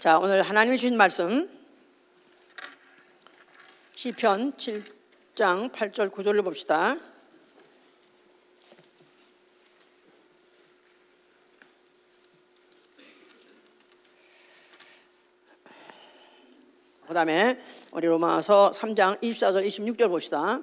자, 오늘 하나님이 주신 말씀 시편 7장 8절 9절을 봅시다. 그 다음에 우리 로마서 3장 24절 26절 봅시다.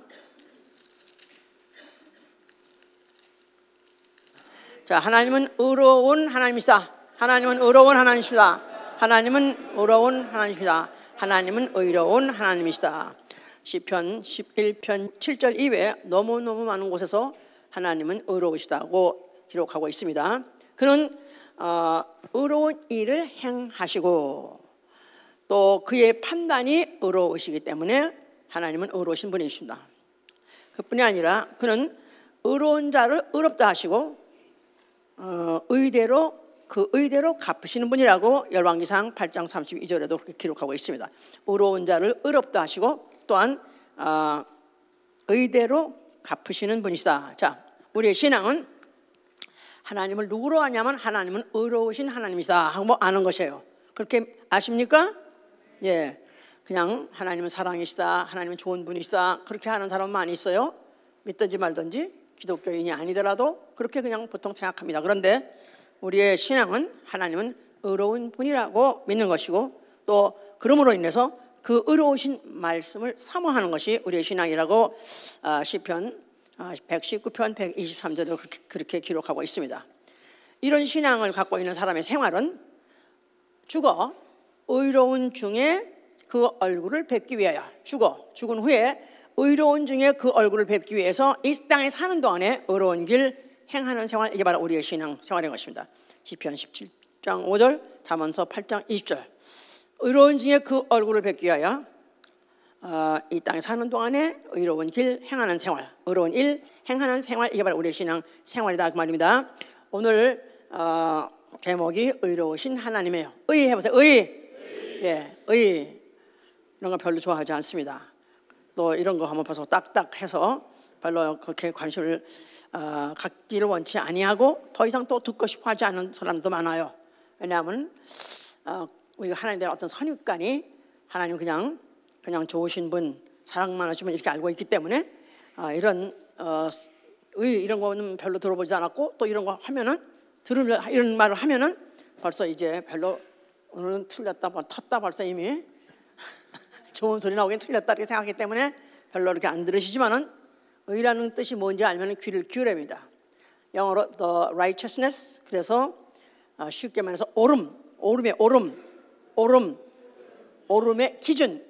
자, 하나님은 의로운 하나님이시다. 하나님은 의로운 하나님이시다. 하나님은 의로운 하나님이시다. 하나님은 의로운 하나님이시다. 시편 11편 7절 이외에 너무너무 많은 곳에서 하나님은 의로우시다고 기록하고 있습니다. 그는 의로운 일을 행하시고 또 그의 판단이 의로우시기 때문에 하나님은 의로우신 분이십니다. 그뿐이 아니라 그는 의로운 자를 의롭다 하시고 의대로 갚으시는 분이라고 열왕기상 8장 32절에도 그렇게 기록하고 있습니다. 의로운 자를 의롭다 하시고 또한 의대로 갚으시는 분이시다. 자, 우리의 신앙은 하나님을 누구로 아냐면 하나님은 의로우신 하나님이시다 하고 아는 것이에요. 그렇게 아십니까? 예, 그냥 하나님은 사랑이시다, 하나님은 좋은 분이시다 그렇게 하는 사람은 많이 있어요. 믿든지 말든지 기독교인이 아니더라도 그렇게 그냥 보통 생각합니다. 그런데 우리의 신앙은 하나님은 의로운 분이라고 믿는 것이고 또 그러므로 인해서 그 의로우신 말씀을 사모하는 것이 우리의 신앙이라고 시편 119편 123절도 그렇게 기록하고 있습니다. 이런 신앙을 갖고 있는 사람의 생활은 죽어 의로운 중에 그 얼굴을 뵙기 위하여 죽은 후에 의로운 중에 그 얼굴을 뵙기 위해서 이 땅에 사는 동안에 의로운 길 행하는 생활, 이게 바로 우리의 신앙 생활인 것입니다. 시편 17장 5절, 잠언서 8장 20절. 의로운 중에 그 얼굴을 뵙기 위하여 이 땅에 사는 동안에 의로운 길 행하는 생활, 의로운 일 행하는 생활, 이게 바로 우리의 신앙 생활이다 그 말입니다. 오늘 제목이 의로우신 하나님이에요. 의 해보세요. 예, 의. 이런 거 별로 좋아하지 않습니다. 또 이런 거 한번 봐서 딱딱해서 별로 그렇게 관심을 갖기를 원치 아니하고 더 이상 또 듣고 싶어 하지 않는 사람도 많아요. 왜냐하면 우리가 하나님에 대한 어떤 선입관이 하나님 그냥 좋으신 분, 사랑 많으신 분 이렇게 알고 있기 때문에 이런 거는 별로 들어보지 않았고 또 이런 거 하면은 이런 말을 하면은 벌써 이제 별로 오늘은 틀렸다 텄다 벌써 이미 좋은 소리 나오긴 틀렸다 이렇게 생각하기 때문에 별로 이렇게 안 들으시지만은 의라는 뜻이 뭔지 알면 귀를 기울입니다. 영어로 the righteousness, 그래서 쉽게 말해서 오름의 기준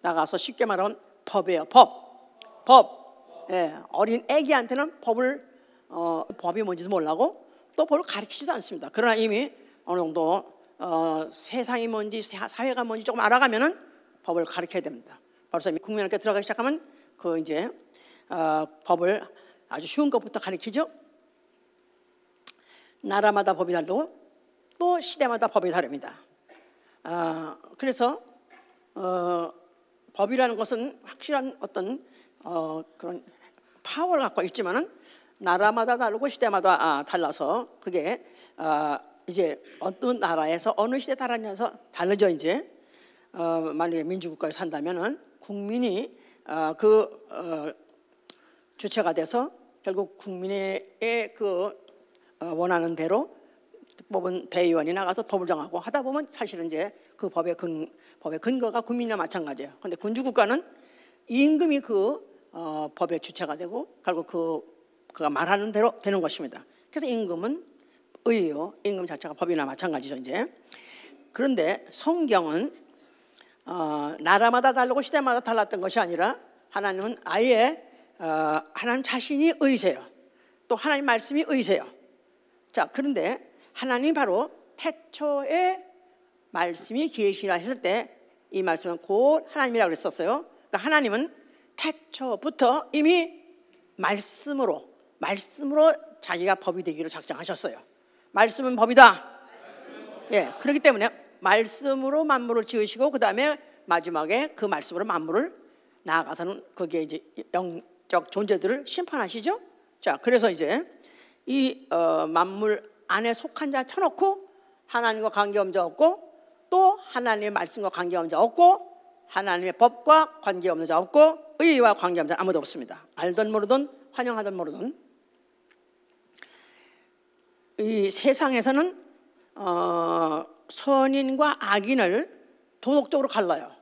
나가서 쉽게 말하면 법이에요. 법. 예, 어린 애기한테는 법이 뭔지도 몰라고 또 법을 가르치지도 않습니다. 그러나 이미 어느 정도 세상이 뭔지 사회가 뭔지 조금 알아가면은 법을 가르쳐야 됩니다. 벌써 국민학교 들어가기 시작하면 그 이제 법을 아주 쉬운 것부터 가르치죠. 나라마다 법이 다르고 또 시대마다 법이 다릅니다. 그래서 법이라는 것은 확실한 어떤 그런 파워를 갖고 있지만은 나라마다 다르고 시대마다 달라서 그게 이제 어떤 나라에서 어느 시대에 따라서 다르죠. 이제 만약에 민주국가에 산다면은 국민이 주체가 돼서 결국 국민의 원하는 대로 뽑은 대의원이 나가서 법을 정하고 하다 보면 사실은 이제 그 법의 근거가 국민이나 마찬가지예요. 그런데 군주국가는 임금이 법의 주체가 되고 결국 그가 말하는 대로 되는 것입니다. 그래서 임금은 의예요. 임금 자체가 법이나 마찬가지죠. 이제 그런데 성경은 나라마다 다르고 시대마다 달랐던 것이 아니라 하나님은 아예 하나님 자신이 의세요. 또 하나님 말씀이 의세요. 자, 그런데 하나님이 바로 태초에 말씀이 계시라 했을 때 이 말씀은 곧 하나님이라고 그랬었어요. 그러니까 하나님은 태초부터 이미 말씀으로 자기가 법이 되기로 작정하셨어요. 말씀은 법이다. 예, 그렇기 때문에 말씀으로 만물을 지으시고 그 다음에 마지막에 그 말씀으로 만물을 나아가서는 거기에 이제 영적 존재들을 심판하시죠. 자, 그래서 이제 이 만물 안에 속한 자 쳐놓고 하나님과 관계없는 자 없고, 또 하나님의 말씀과 관계없는 자 없고, 하나님의 법과 관계없는 자 없고, 의와 관계없는 자 아무도 없습니다. 알든 모르든 환영하든 모르든. 이 세상에서는 선인과 악인을 도덕적으로 갈라요.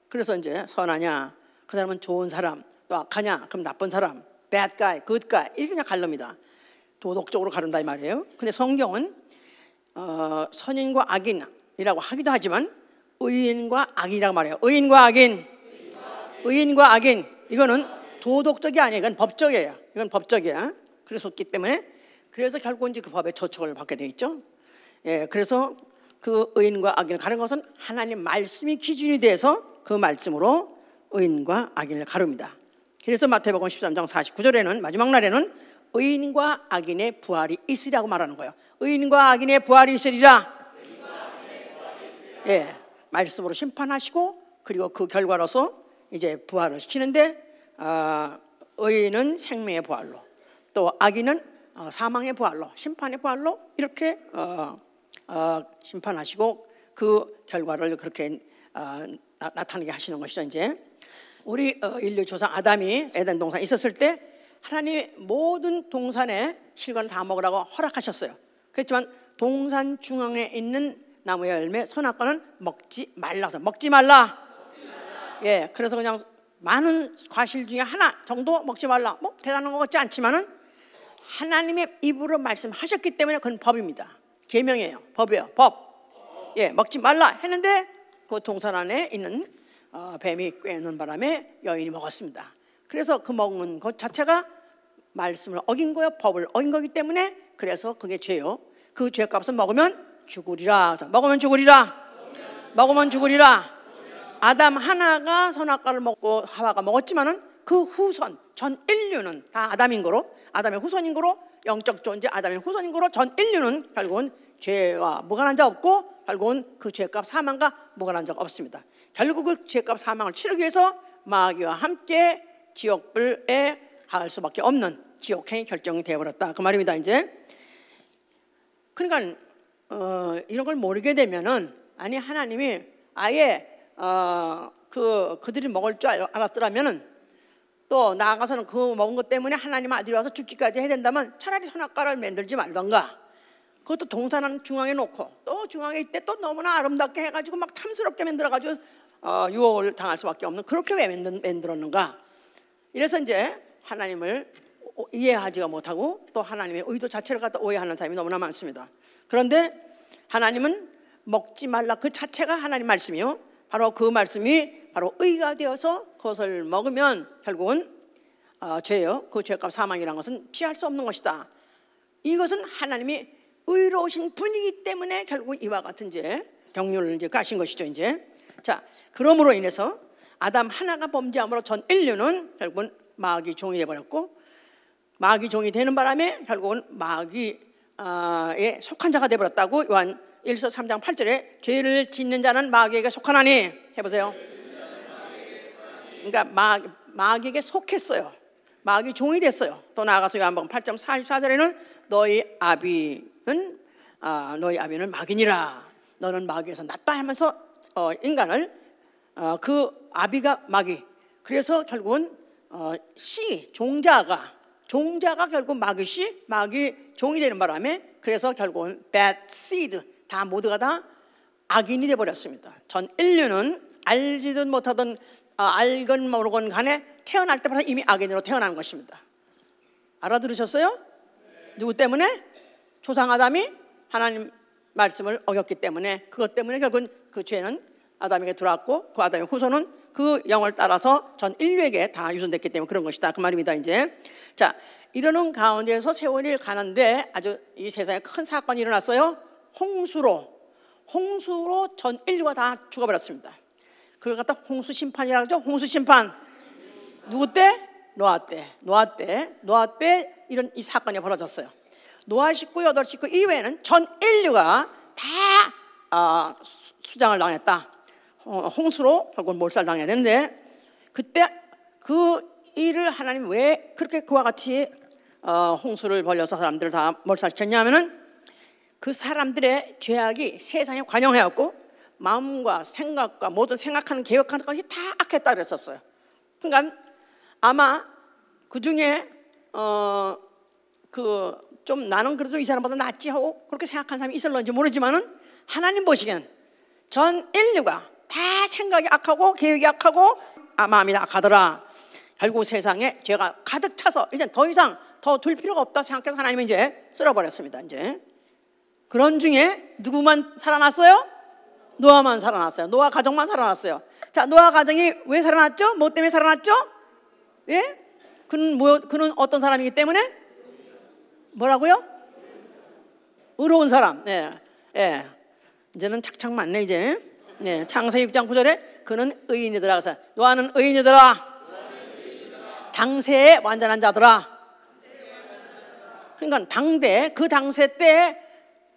그래서 이제 선하냐, 그 사람은 좋은 사람, 또 악하냐, 그럼 나쁜 사람, bad guy, good guy 이렇게 그냥 갈릅니다. 도덕적으로 가른다 이 말이에요. 근데 성경은 선인과 악인이라고 하기도 하지만 의인과 악이라고 말해요. 의인과 악인, 의인과 악인, 이거는 도덕적이 아니에요. 이건 법적이에요. 이건 법적이야. 그렇기 때문에 그래서 결국은 이제 그 법의 저촉을 받게 돼 있죠. 예, 그래서 그 의인과 악인을 가르는 것은 하나님 말씀이 기준이 돼서 그 말씀으로 의인과 악인을 가릅니다. 그래서 마태복음 13장 49절에는 마지막 날에는 의인과 악인의 부활이 있으리라고 말하는 거예요. 의인과 악인의 부활이 있으리라. 예, 말씀으로 심판하시고 그리고 그 결과로서 이제 부활을 시키는데 의인은 생명의 부활로, 또 악인은 사망의 부활로, 심판의 부활로 이렇게 심판하시고 그 결과를 그렇게 나타나게 하시는 것이죠. 이제 우리 인류 조상 아담이 에덴 동산에 있었을 때 하나님이 모든 동산의 실과를 다 먹으라고 허락하셨어요. 그렇지만 동산 중앙에 있는 나무의 열매 선악과는 먹지 말라서 먹지 말라. 예, 그래서 그냥 많은 과실 중에 하나 정도 먹지 말라. 뭐 대단한 것 같지 않지만은 하나님의 입으로 말씀하셨기 때문에 그건 법입니다. 계명이에요. 법이에요. 법. 예, 먹지 말라 했는데 그 동산 안에 있는 뱀이 꿰는 바람에 여인이 먹었습니다. 그래서 그 먹는 것 자체가 말씀을 어긴 거예요. 법을 어긴 거기 때문에 그래서 그게 죄요. 그 죄값은 먹으면 죽으리라. 먹으면 죽으리라. 먹으면 죽으리라. 아담 하나가 선악과를 먹고 하와가 먹었지만은 그 후손 전 인류는 다 아담인 거로, 아담의 후손인 거로, 영적 존재 아담의 후손인 거로 전 인류는 결국은 죄와 무관한 자 없고 결국은 그 죄값 사망과 무관한 자가 없습니다. 결국 그 죄값 사망을 치르기 위해서 마귀와 함께 지옥불에 갈 수밖에 없는 지옥행이 결정이 되어버렸다 그 말입니다. 이제 그러니까 이런 걸 모르게 되면은 아니 하나님이 아예 그들이 먹을 줄 알았더라면은 또 나아가서는 그 먹은 것 때문에 하나님 아들이 와서 죽기까지 해야 된다면 차라리 선악과를 만들지 말던가, 그것도 동산 중앙에 놓고 또 중앙에 있대 또 너무나 아름답게 해가지고 막 탐스럽게 만들어가지고 유혹을 당할 수밖에 없는 그렇게 왜 만들었는가. 이래서 이제 하나님을 이해하지가 못하고 또 하나님의 의도 자체를 갖다 오해하는 사람이 너무나 많습니다. 그런데 하나님은 먹지 말라 그 자체가 하나님 말씀이요, 바로 그 말씀이 바로 의가 되어서 그것을 먹으면 결국은 죄요, 그 죄값 사망이라는 것은 피할 수 없는 것이다. 이것은 하나님이 의로우신 분이기 때문에 결국 이와 같은 이제 경륜을 이제 가신 것이죠. 이제 자, 그러므로 인해서 아담 하나가 범죄함으로 전 인류는 결국은 마귀 종이 되어버렸고, 마귀 종이 되는 바람에 결국은 마귀에 속한 자가 되어버렸다고 요한 1서 3장 8절에 죄를 짓는 자는 마귀에게 속하나니 해보세요. 그러니까 마귀에게 속했어요. 마귀 종이 됐어요. 또 나아가서 요한복음 8장 44절에는 너희 아비는 마귀니라. 너는 마귀에서 낫다 하면서 인간을 그 아비가 마귀. 그래서 결국은 종자가 결국 마귀 종이 되는 바람에 그래서 결국은 bad seed 다 모두가 다 악인이 되어버렸습니다. 전 인류는 알지든 못하든 알건 모르건 간에 태어날 때부터 이미 악인으로 태어난 것입니다. 알아들으셨어요? 누구 때문에? 조상 아담이 하나님 말씀을 어겼기 때문에, 그것 때문에 결국은 그 죄는 아담에게 들어왔고 그 아담의 후손은 그 영을 따라서 전 인류에게 다 유전됐기 때문에 그런 것이다 그 말입니다. 이제 자, 이러는 가운데서 세월이 가는데 아주 이 세상에 큰 사건이 일어났어요. 홍수로 전 인류가 다 죽어버렸습니다. 그걸 갖다 홍수 심판이라고 하죠. 홍수 심판. 누구 때? 노아 때 이런 이 사건이 벌어졌어요. 노아 식구 8식구 이외에는 전 인류가 다 수장을 당했다. 홍수로 결국은 몰살당해야 되는데, 그때 그 일을 하나님 왜 그렇게 그와 같이 홍수를 벌여서 사람들을 다 몰살시켰냐 하면은 그 사람들의 죄악이 세상에 관영해왔고 마음과 생각과 모든 생각하는 계획하는 것이 다 악했다 그랬었어요. 그러니까 아마 그 중에 좀 나는 그래도 이 사람보다 낫지 하고 그렇게 생각하는 사람이 있을런지 모르지만은 하나님 보시기엔 전 인류가 다 생각이 악하고 계획이 악하고 마음이 악하더라. 결국 세상에 죄가 가득 차서 이제 더 이상 더 둘 필요가 없다 생각해서 하나님은 이제 쓸어버렸습니다. 이제 그런 중에 누구만 살아났어요? 노아만 살아났어요. 노아 가정만 살아났어요. 자, 노아 가정이 왜 살아났죠? 뭐 때문에 살아났죠? 예? 그는 어떤 사람이기 때문에? 뭐라고요? 의로운 사람. 예, 예. 이제는 착착 맞네 이제. 네, 창세기 6장 9절에 그는 의인이더라. 그래서 노아는 의인이더라. 당세에 완전한 자더라. 그러니까 그 당세 때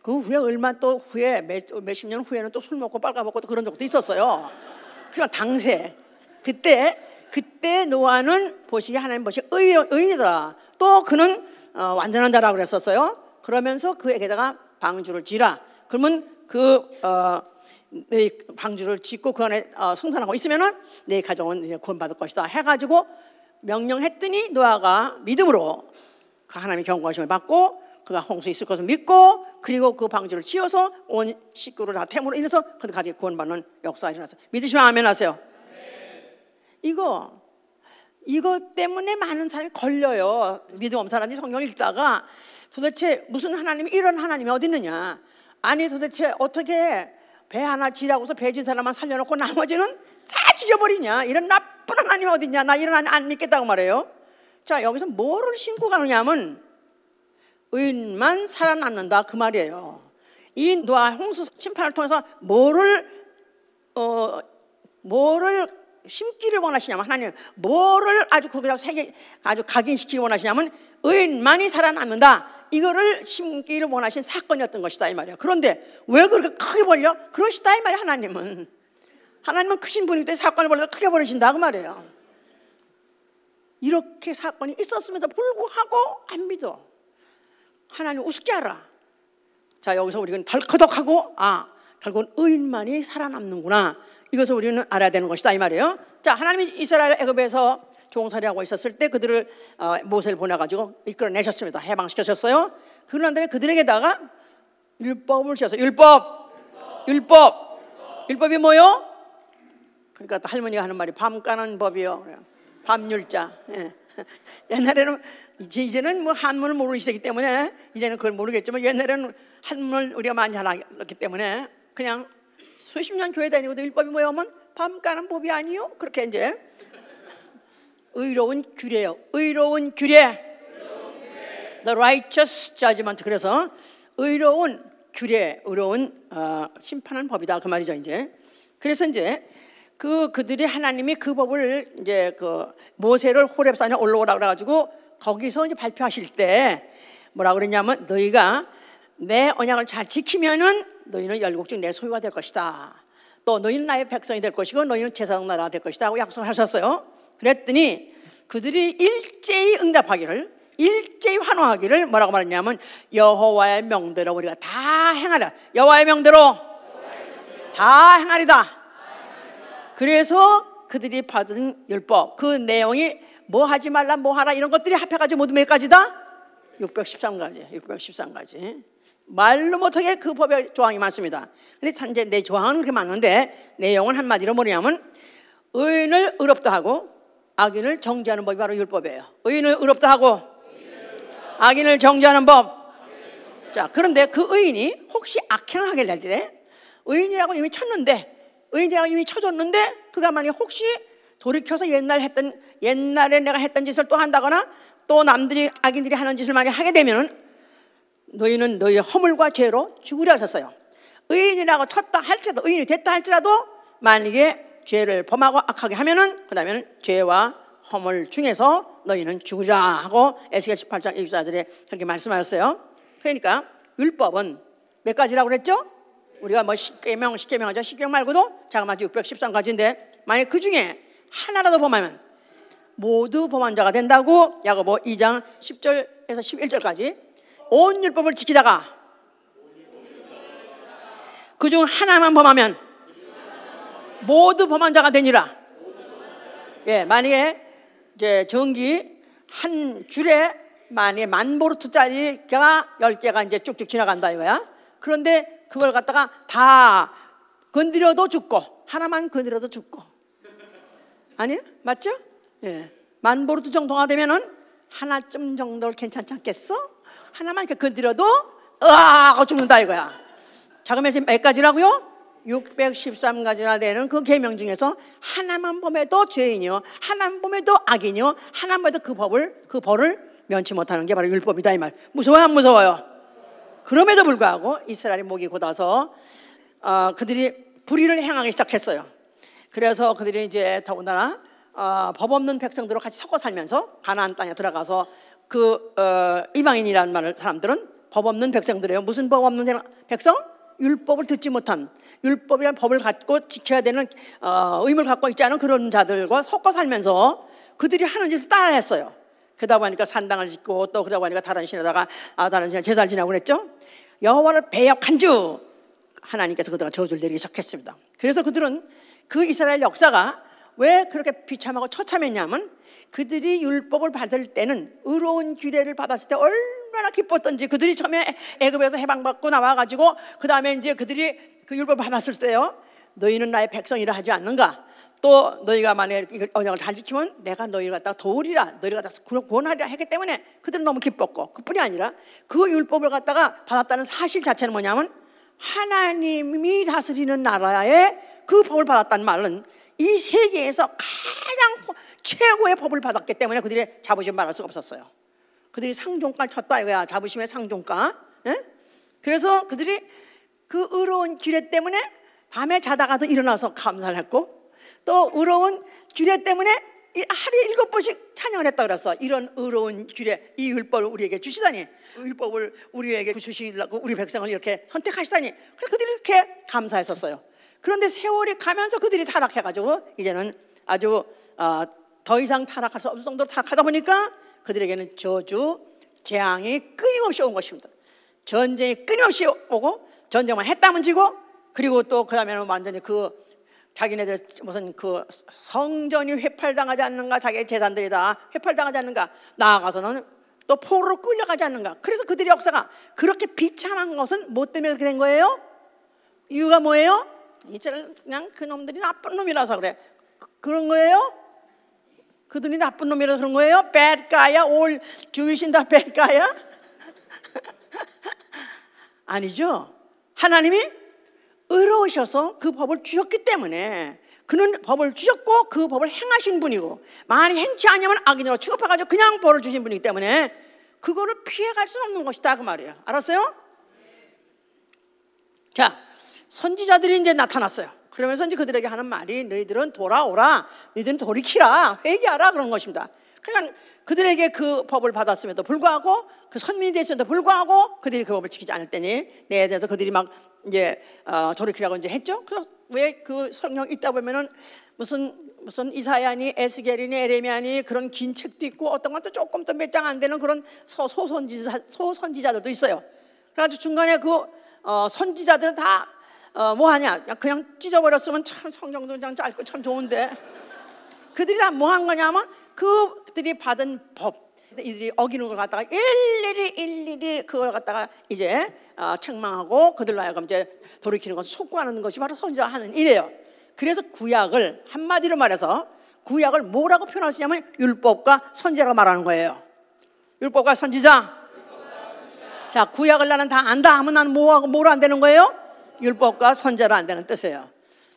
그 후에 얼마 또 후에 몇십 년 후에는 또 술 먹고 빨가먹고 또 그런 적도 있었어요. 그러니까 당세 그때 노아는 보시기에 하나님 보시기에 의인이더라. 또 그는 완전한 자라고 그랬었어요. 그러면서 그에게다가 방주를 지라. 그러면 내 방주를 짓고 그 안에 성산하고 있으면은 내 가정은 이제 구원받을 것이다 해가지고 명령했더니 노아가 믿음으로 그 하나님의 경고하심을 받고 그가 홍수 있을 것을 믿고 그리고 그 방주를 지어서 온 식구를 다 태움으로 인해서 그들 가지고 구원받는 역사가 일어났어요. 믿으시면 아멘 하세요. 이거 때문에 많은 사람이 걸려요. 믿음 없는 사람이 성경을 읽다가 도대체 무슨 하나님이 이런 하나님이 어디 있느냐. 아니 도대체 어떻게 배 하나 지라고서 배 진 사람만 살려놓고 나머지는 다 죽여버리냐. 이런 나쁜 하나님이 어디 있냐. 나 이런 하나님 안 믿겠다고 말해요. 자, 여기서 뭐를 신고 가느냐 하면 의인만 살아남는다 그 말이에요. 이 노아 홍수 심판을 통해서 뭐를 심기를 원하시냐면 하나님 뭐를 아주 거기다 아주 각인시키기 원하시냐면 의인만이 살아남는다. 이거를 심기를 원하신 사건이었던 것이다 이 말이야. 그런데 왜 그렇게 크게 벌려? 그러시다 이 말이야. 하나님은 크신 분이기 때문에 사건을 벌려서 크게 벌이신다 그 말이에요. 이렇게 사건이 있었음에도 불구하고 안 믿어. 하나님 우습게 알아. 자, 여기서 우리는 덜커덕하고 결국은 의인만이 살아남는구나. 이것을 우리는 알아야 되는 것이다 이 말이에요. 자, 하나님이 이스라엘 애굽에서 종살이하고 있었을 때 그들을 모세를 보내가지고 이끌어내셨습니다. 해방시키셨어요. 그런 다음에 그들에게다가 율법을 주셨어요. 율법이 뭐요? 그러니까 또 할머니가 하는 말이 밤 까는 법이요. 밤율자. 예. 옛날에는 이제는 뭐 한문을 모르는 시대이기 때문에 이제는 그걸 모르겠지만 옛날에는 한문을 우리가 많이 알았기 때문에 그냥 수십 년 교회 다니고도 율법이 뭐야 하면 밤 까는 법이 아니요. 그렇게 이제 의로운 규례요. 의로운 규례. The righteous judgment. 그래서 의로운 규례, 의로운 심판하는 법이다 그 말이죠 이제. 그래서 이제 그들이 하나님이 그 법을 이제 모세를 호렙산에 올라오라 그래가지고 거기서 이제 발표하실 때 뭐라 그랬냐면 너희가 내 언약을 잘 지키면은 너희는 열국 중 내 소유가 될 것이다. 또 너희는 나의 백성이 될 것이고 너희는 제사장 나라가 될 것이다 하고 약속하셨어요. 그랬더니 그들이 일제히 응답하기를, 일제히 환호하기를 뭐라고 말했냐면 여호와의 명대로 우리가 다 행하라. 여호와의 명대로 다 행하리다. 그래서 그들이 받은 율법 그 내용이 뭐 하지 말라 뭐 하라 이런 것들이 합해가지고 모두 몇 가지다? 613가지. 말로 못하게 그 법의 조항이 많습니다. 근데 이제 내 조항은 그렇게 많은데 내용은 한마디로 뭐냐면 의인을 의롭다 하고 악인을 정죄하는 법이 바로 율법이에요. 의인을 의롭다 하고 악인을 정죄하는 법. 자, 그런데 그 의인이 혹시 악행을 하게 될 때 의인이라고 이미 쳐줬는데 그가 만약 혹시 돌이켜서 옛날에 내가 했던 짓을 또 한다거나 또 악인들이 하는 짓을 만약 하게 되면은 너희는 너희의 허물과 죄로 죽으려 하셨어요. 의인이라고 쳤다 할지라도 의인이 됐다 할지라도 만약에 죄를 범하고 악하게 하면은 그 다음에는 죄와 허물 중에서 너희는 죽으리라 하고 에스겔 18장 24절에 그렇게 말씀하셨어요. 그러니까 율법은 몇 가지라고 그랬죠? 우리가 뭐 10계명 하죠. 10계명 말고도 자그마치 613가지인데 만약 그 중에 하나라도 범하면 모두 범한 자가 된다고 야고보 2장 10절에서 11절까지 온 율법을 지키다가 그중 하나만 범하면 모두 범한 자가 되니라. 예, 만약에 이제 전기 한 줄에 만약에 1000보르트짜리가 10개가 이제 쭉쭉 지나간다 이거야. 그런데 그걸 갖다가 다 건드려도 죽고 하나만 건드려도 죽고. 아니요? 맞죠? 예. 1000보르트 정도가 되면은 하나쯤 정도를 괜찮지 않겠어? 하나만 이렇게 건드려도 하고 죽는다 이거야. 자, 그러면 지금 몇 가지라고요? 613가지나 되는 그 계명 중에서 하나만 범해도 죄인이요, 하나만 범해도 악인이요, 하나만 범해도 그 벌을 면치 못하는 게 바로 율법이다 이 말. 무서워요, 안 무서워요? 그럼에도 불구하고 이스라엘이 목이 곧아서 그들이 불의를 행하기 시작했어요. 그래서 그들이 이제 더군다나 법 없는 백성들과 같이 섞어 살면서 가나안 땅에 들어가서 그 이방인이라는 말을 사람들은 법 없는 백성들이에요. 무슨 법 없는 백성? 율법을 듣지 못한, 율법이란 법을 갖고 지켜야 되는 의무를 갖고 있지 않은 그런 자들과 섞어 살면서 그들이 하는 짓을 따라했어요. 그러다 보니까 산당을 짓고 또 그러다 보니까 다른 신에다가 다른 신에 제사를 지내고 그랬죠. 여호와를 배역한 주 하나님께서 그들과 저주를 내리기 시작했습니다. 그래서 그들은 그 이스라엘 역사가 왜 그렇게 비참하고 처참했냐면 그들이 율법을 받을 때는 의로운 규례를 받았을 때 얼마나 기뻤던지. 그들이 처음에 애굽에서 해방받고 나와가지고 그 다음에 이제 그들이 그 율법을 받았을 때요, 너희는 나의 백성이라 하지 않는가, 또 너희가 만약에 언약을 잘 지키면 내가 너희를 갖다가 도우리라, 너희를 갖다가 구원하리라 했기 때문에 그들은 너무 기뻤고, 그뿐이 아니라 그 율법을 갖다가 받았다는 사실 자체는 뭐냐면 하나님이 다스리는 나라에 그 법을 받았다는 말은 이 세계에서 가장 최고의 법을 받았기 때문에 그들이 자부심 말할 수가 없었어요. 그들이 상종가를 쳤다 이거야. 자부심의 상종가. 예? 그래서 그들이 그 의로운 규례 때문에 밤에 자다가도 일어나서 감사를 했고, 또 의로운 규례 때문에 하루에 7번씩 찬양을 했다 그랬어. 이런 의로운 규례, 이 율법을 우리에게 주시다니, 율법을 우리에게 주시려고 우리 백성을 이렇게 선택하시다니, 그래서 그들이 이렇게 감사했었어요. 그런데 세월이 가면서 그들이 타락해가지고 이제는 아주 더 이상 타락할 수 없을 정도로 타락하다 보니까 그들에게는 저주, 재앙이 끊임없이 온 것입니다. 전쟁이 끊임없이 오고, 전쟁만 했다면 지고, 그리고 또 그 다음에는 완전히 그 자기네들 무슨 그 성전이 회팔당하지 않는가, 자기의 재산들이 다 회팔당하지 않는가, 나아가서는 또 포로로 끌려가지 않는가. 그래서 그들의 역사가 그렇게 비참한 것은 뭐 때문에 그렇게 된 거예요? 이유가 뭐예요? 이제는 그냥 그놈들이 나쁜 놈이라서 그래. 그런 거예요? 그들이 나쁜 놈이라서 그런 거예요? Bad guy야? All Jewish in the bad guy야? 아니죠. 하나님이 의로우셔서 그 법을 주셨기 때문에, 그는 법을 주셨고 그 법을 행하신 분이고, 만약 행치 않으면 악인으로 취급해가지고 그냥 벌을 주신 분이기 때문에 그거를 피해갈 수는 없는 것이다 그 말이에요. 알았어요? 자, 선지자들이 이제 나타났어요. 그러면서 이제 그들에게 하는 말이 너희들은 돌아오라, 너희들은 돌이키라, 회개하라 그런 것입니다. 그러니까 그들에게 그 법을 받았음에도 불구하고, 그 선민이 됐음에도 불구하고 그들이 그 법을 지키지 않을 때니 내에 대해서 그들이 막 이제 돌이키라고 이제 했죠. 그래서 왜 그 성경 읽다 보면은 무슨 이사야니 에스겔이니 에레미야니 그런 긴 책도 있고, 어떤 것도 조금 더 몇 장 안 되는 그런 소선지자들도 있어요. 그래가지고 중간에 그 선지자들은 다 뭐 하냐, 그냥 찢어버렸으면 참 성경도 그냥 짧고 참 좋은데, 그들이 다 뭐 한 거냐면 그들이 받은 법, 이들이 어기는 걸 갖다가 일일이 그걸 갖다가 이제 책망하고 그들로 하여금 이제 돌이키는 것을 촉구하는 것이 바로 선지자가 하는 일이에요. 그래서 구약을 한마디로 말해서 구약을 뭐라고 표현할 수 있냐면 율법과 선지자라고 말하는 거예요. 율법과 선지자. 자, 구약을 나는 다 안다 하면 나는 뭐로 안 되는 거예요? 율법과 선지자로 안 되는 뜻이에요.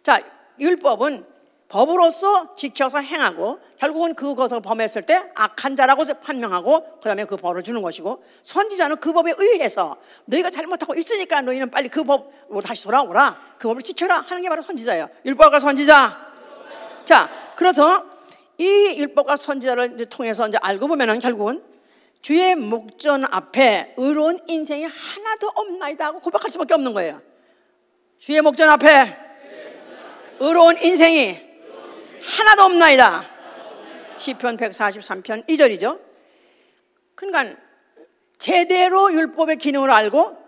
자, 율법은 법으로서 지켜서 행하고 결국은 그것을 범했을 때 악한 자라고 판명하고 그 다음에 그 벌을 주는 것이고, 선지자는 그 법에 의해서 너희가 잘못하고 있으니까 너희는 빨리 그 법으로 다시 돌아오라, 그 법을 지켜라 하는 게 바로 선지자예요. 율법과 선지자. 자, 그래서 이 율법과 선지자를 이제 통해서 이제 알고 보면은 결국은 주의 목전 앞에 의로운 인생이 하나도 없나이다 하고 고백할 수밖에 없는 거예요. 주의 목전 앞에 의로운 인생이 하나도 없나이다. 시편 143편 2절이죠. 그러니까 제대로 율법의 기능을 알고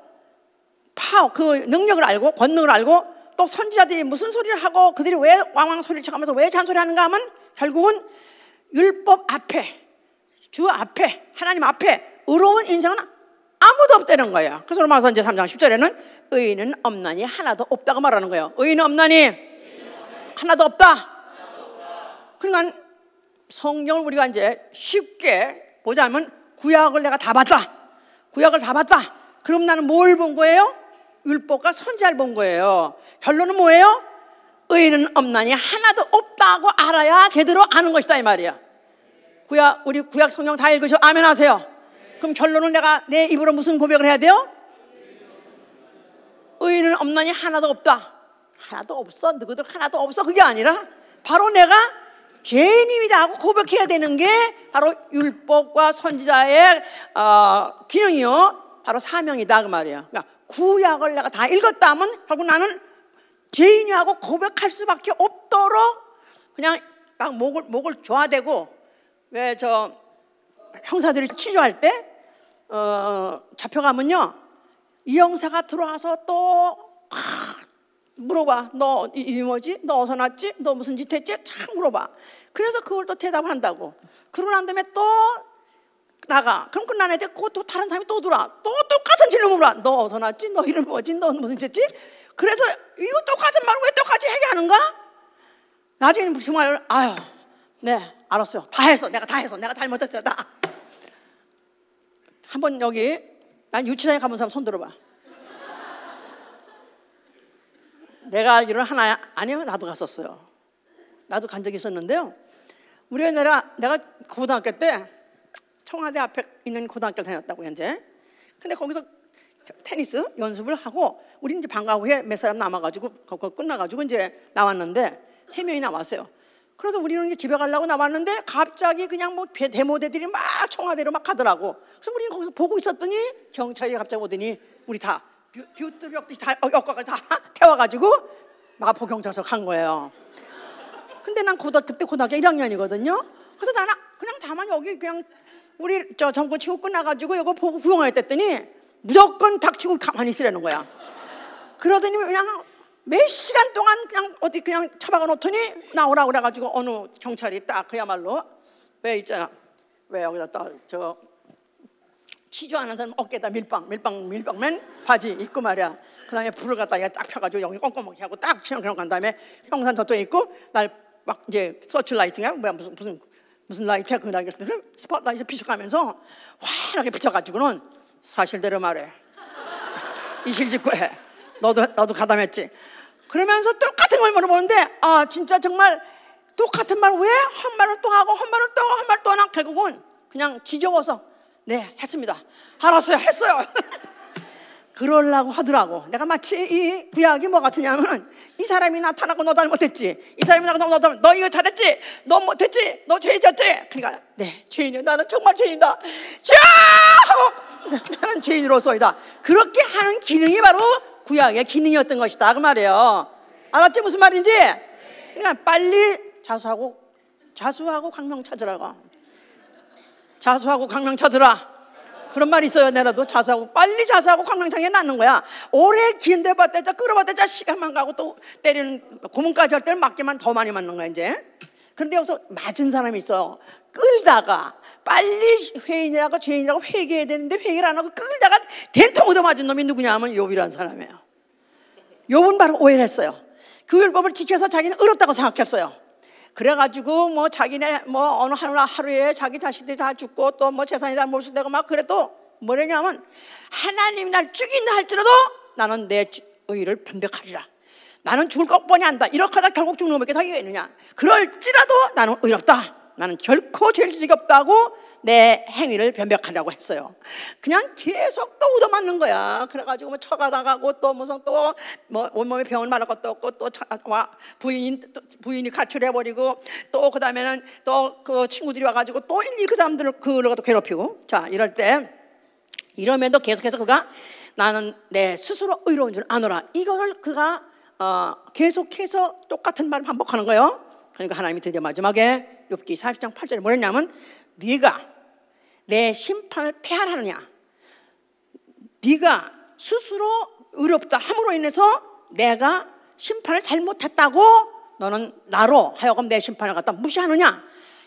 그 능력을 알고 권능을 알고 또 선지자들이 무슨 소리를 하고 그들이 왜 왕왕 소리를 쳐가면서 왜 잔소리하는가 하면 결국은 율법 앞에, 주 앞에, 하나님 앞에 의로운 인생은 아무도 없다는 거예요. 그래서 로마서 이제 3장 10절에는 의인은 없나니 하나도 없다고 말하는 거예요. 의인은 없나니 하나도 없다. 그러니까 성경을 우리가 이제 쉽게 보자면 구약을 내가 다 봤다. 구약을 다 봤다. 그럼 나는 뭘 본 거예요? 율법과 선지자를 본 거예요. 결론은 뭐예요? 의인은 없나니 하나도 없다고 알아야 제대로 아는 것이다 이 말이야. 우리 구약 성경 다 읽으셔. 아멘 하세요. 그럼 결론은 내가 내 입으로 무슨 고백을 해야 돼요? 의인은 없나니 하나도 없다. 하나도 없어. 너희들 하나도 없어. 그게 아니라 바로 내가 죄인입니다 하고 고백해야 되는 게 바로 율법과 선지자의 기능이요, 바로 사명이다 그 말이에요. 그러니까 구약을 내가 다 읽었다 하면 결국 나는 죄인이라고 고백할 수밖에 없도록 그냥 막 목을 조아대고, 왜 저 형사들이 취조할 때 잡혀가면요 이 형사가 들어와서 또 물어봐. 너 이름이 뭐지? 너 어디서 났지? 너 무슨 짓 했지? 참 물어봐. 그래서 그걸 또 대답을 한다고. 그러고 난 다음에 또 나가. 그럼 끝난 애들 또 다른 사람이 또 들어와. 또 똑같은 질문을 물어. 너 어디서 났지? 너 이름 뭐지? 너 무슨 짓 했지? 그래서 이거 똑같은 말을 왜 똑같이 얘기하는가? 나중에는 정말 아유, 네 알았어요. 다 했어. 내가 다 했어. 내가 잘못했어요. 다. 한번 여기 난 유치장에 가본 사람 손 들어봐. 내가 이런 하나 아니요, 나도 갔었어요. 나도 간 적이 있었는데요. 내가 고등학교 때 청와대 앞에 있는 고등학교를 다녔다고 현재. 근데 거기서 테니스 연습을 하고 우리 이제 방과 후에 몇 사람 남아가지고 그거 끝나가지고 이제 나왔는데 3명이 나왔어요. 그래서 우리는 이제 집에 가려고 나왔는데 갑자기 그냥 뭐 대모대들이 막 청와대로 막 가더라고. 그래서 우리는 거기서 보고 있었더니 경찰이 갑자기 오더니 우리 다 뷰뚜벽도 다 역각을 다 태워가지고 마포 경찰서 간 거예요. 근데 난 그때 고등학교 1학년이거든요. 그래서 나는 그냥 다만 여기 그냥 우리 저 정권 치고 끝나가지고 이거 보고 구경하겠다더니 무조건 닥치고 가만히 있으라는 거야. 그러더니 그냥 몇 시간 동안 그냥 어디 그냥 처박아 놓더니 나오라고 그래가지고 어느 경찰이 딱 그야말로 왜 있잖아, 왜 여기다 딱 저 취조하는 사람 어깨에다 밀빵맨 바지 입고 말이야. 그 다음에 불을 갖다가 딱 펴가지고 여기 꼼꼼하게 하고 딱 그냥 간 다음에 형산 저쪽에 있고 날 막 이제 서치라이트인가 뭐야 무슨 라이트야 그 라이트를 스포트라이트 비춰가면서 환하게 비춰가지고는 사실대로 말해. 이실직고 해. 너도 가담했지. 그러면서 똑같은 걸 물어보는데 진짜 정말 똑같은 말 왜 한 말을 또 하고 한 말을 또 한 말 또 하나 결국은 그냥 지겨워서 네 했습니다. 알았어요. 했어요. 그러려고 하더라고. 내가 마치 이 구약이 뭐 같으냐면 이 사람이 나타나고 너 잘못했지. 이 사람이 나타나고 너 이거 잘했지. 너 못했지. 너 죄졌지. 그러니까 네 죄인이야. 나는 정말 죄인이다. 죄 하고 나는 죄인으로서이다. 그렇게 하는 기능이 바로 구약의 기능이었던 것이다 그 말이에요. 알았지 무슨 말인지? 그러니까 빨리 자수하고 광명 찾으라고. 자수하고 광명 찾으라. 그런 말이 있어요. 내가도 빨리 자수하고 광명 찾는 게 낫는 거야. 오래 기인대봤대자 끌어봤대자 시간만 가고 또 때리는 고문까지 할 때는 맞게만 더 많이 맞는 거야 이제. 그런데 여기서 맞은 사람이 있어요. 끌다가 빨리 회인이라고 죄인이라고 회개해야 되는데 회개를 안 하고 끌다가 된통 얻어맞은 놈이 누구냐 하면 욥이라는 사람이에요. 욥은 바로 오해를 했어요. 그 율법을 지켜서 자기는 의롭다고 생각했어요. 그래가지고 뭐 자기네 뭐 어느 하루에 자기 자식들이 다 죽고 또 뭐 재산이 다 몰수되고 막 그래도 뭐냐면 하나님이 날 죽인다 할지라도 나는 내 의를 변백하리라. 나는 죽을 것 뻔히 안다. 이렇게 하다 결국 죽는 것밖에 더 있느냐. 그럴지라도 나는 의롭다. 나는 결코 죄를 지겹다고 내 행위를 변백하려고 했어요. 그냥 계속 또 얻어맞는 거야. 그래가지고 뭐 처가 나가고 또 무슨 또 뭐 온몸에 병을 말할 것도 없고 또 부인이 가출해버리고 또 그 다음에는 또 그 친구들이 와가지고 또 일일이 그 사람들을 그걸 갖다 괴롭히고. 자 이럴 때 이러면도 계속해서 그가 나는 내 스스로 의로운 줄 아노라. 이걸 그가 계속해서 똑같은 말을 반복하는 거예요. 그러니까 하나님이 드디어 마지막에 욥기 40장 8절에 뭐랬냐면 네가 내 심판을 폐하느냐. 네가 스스로 의롭다 함으로 인해서 내가 심판을 잘못했다고 너는 나로 하여금 내 심판을 갖다 무시하느냐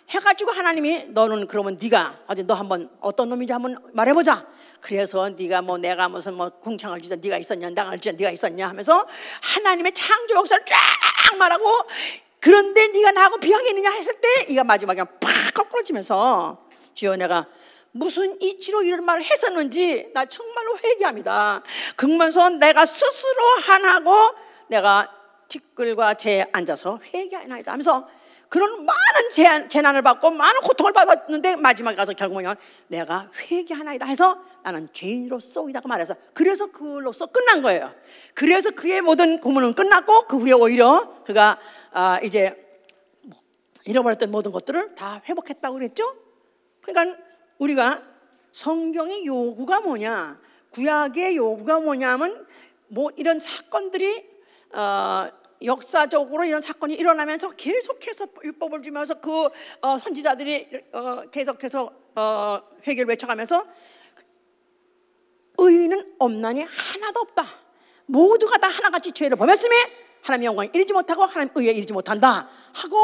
해가지고 하나님이 너는 그러면 네가 어제 너 한번 어떤 놈인지 한번 말해보자. 그래서 네가 뭐 내가 무슨 뭐 궁창을 지자 네가 있었냐 나를 지자 네가 있었냐 하면서 하나님의 창조 역사를 쫙 말하고 그런데 네가 나하고 비하게 있느냐 했을 때 네가 마지막에 팍 거꾸러지면서 주여 내가 무슨 이치로 이런 말을 했었는지 나 정말로 회개합니다. 그러면서 내가 스스로 하나고 내가 티끌과 재에 앉아서 회개하나이다 하면서 그런 많은 재난을 받고 많은 고통을 받았는데 마지막에 가서 결국은 내가 회개하나이다 해서 나는 죄인으로서이다고 말해서 그래서 그걸로써 끝난 거예요. 그래서 그의 모든 고문은 끝났고 그 후에 오히려 그가 이제 잃어버렸던 모든 것들을 다 회복했다고 그랬죠. 그러니까 우리가 성경의 요구가 뭐냐, 구약의 요구가 뭐냐면 뭐 이런 사건들이 역사적으로 이런 사건이 일어나면서 계속해서 율법을 주면서 그 선지자들이 계속해서 회개를 외쳐가면서 의인은 없나니 하나도 없다. 모두가 다 하나같이 죄를 범했음에 하나님의 영광에 이르지 못하고 하나님 의에 이르지 못한다 하고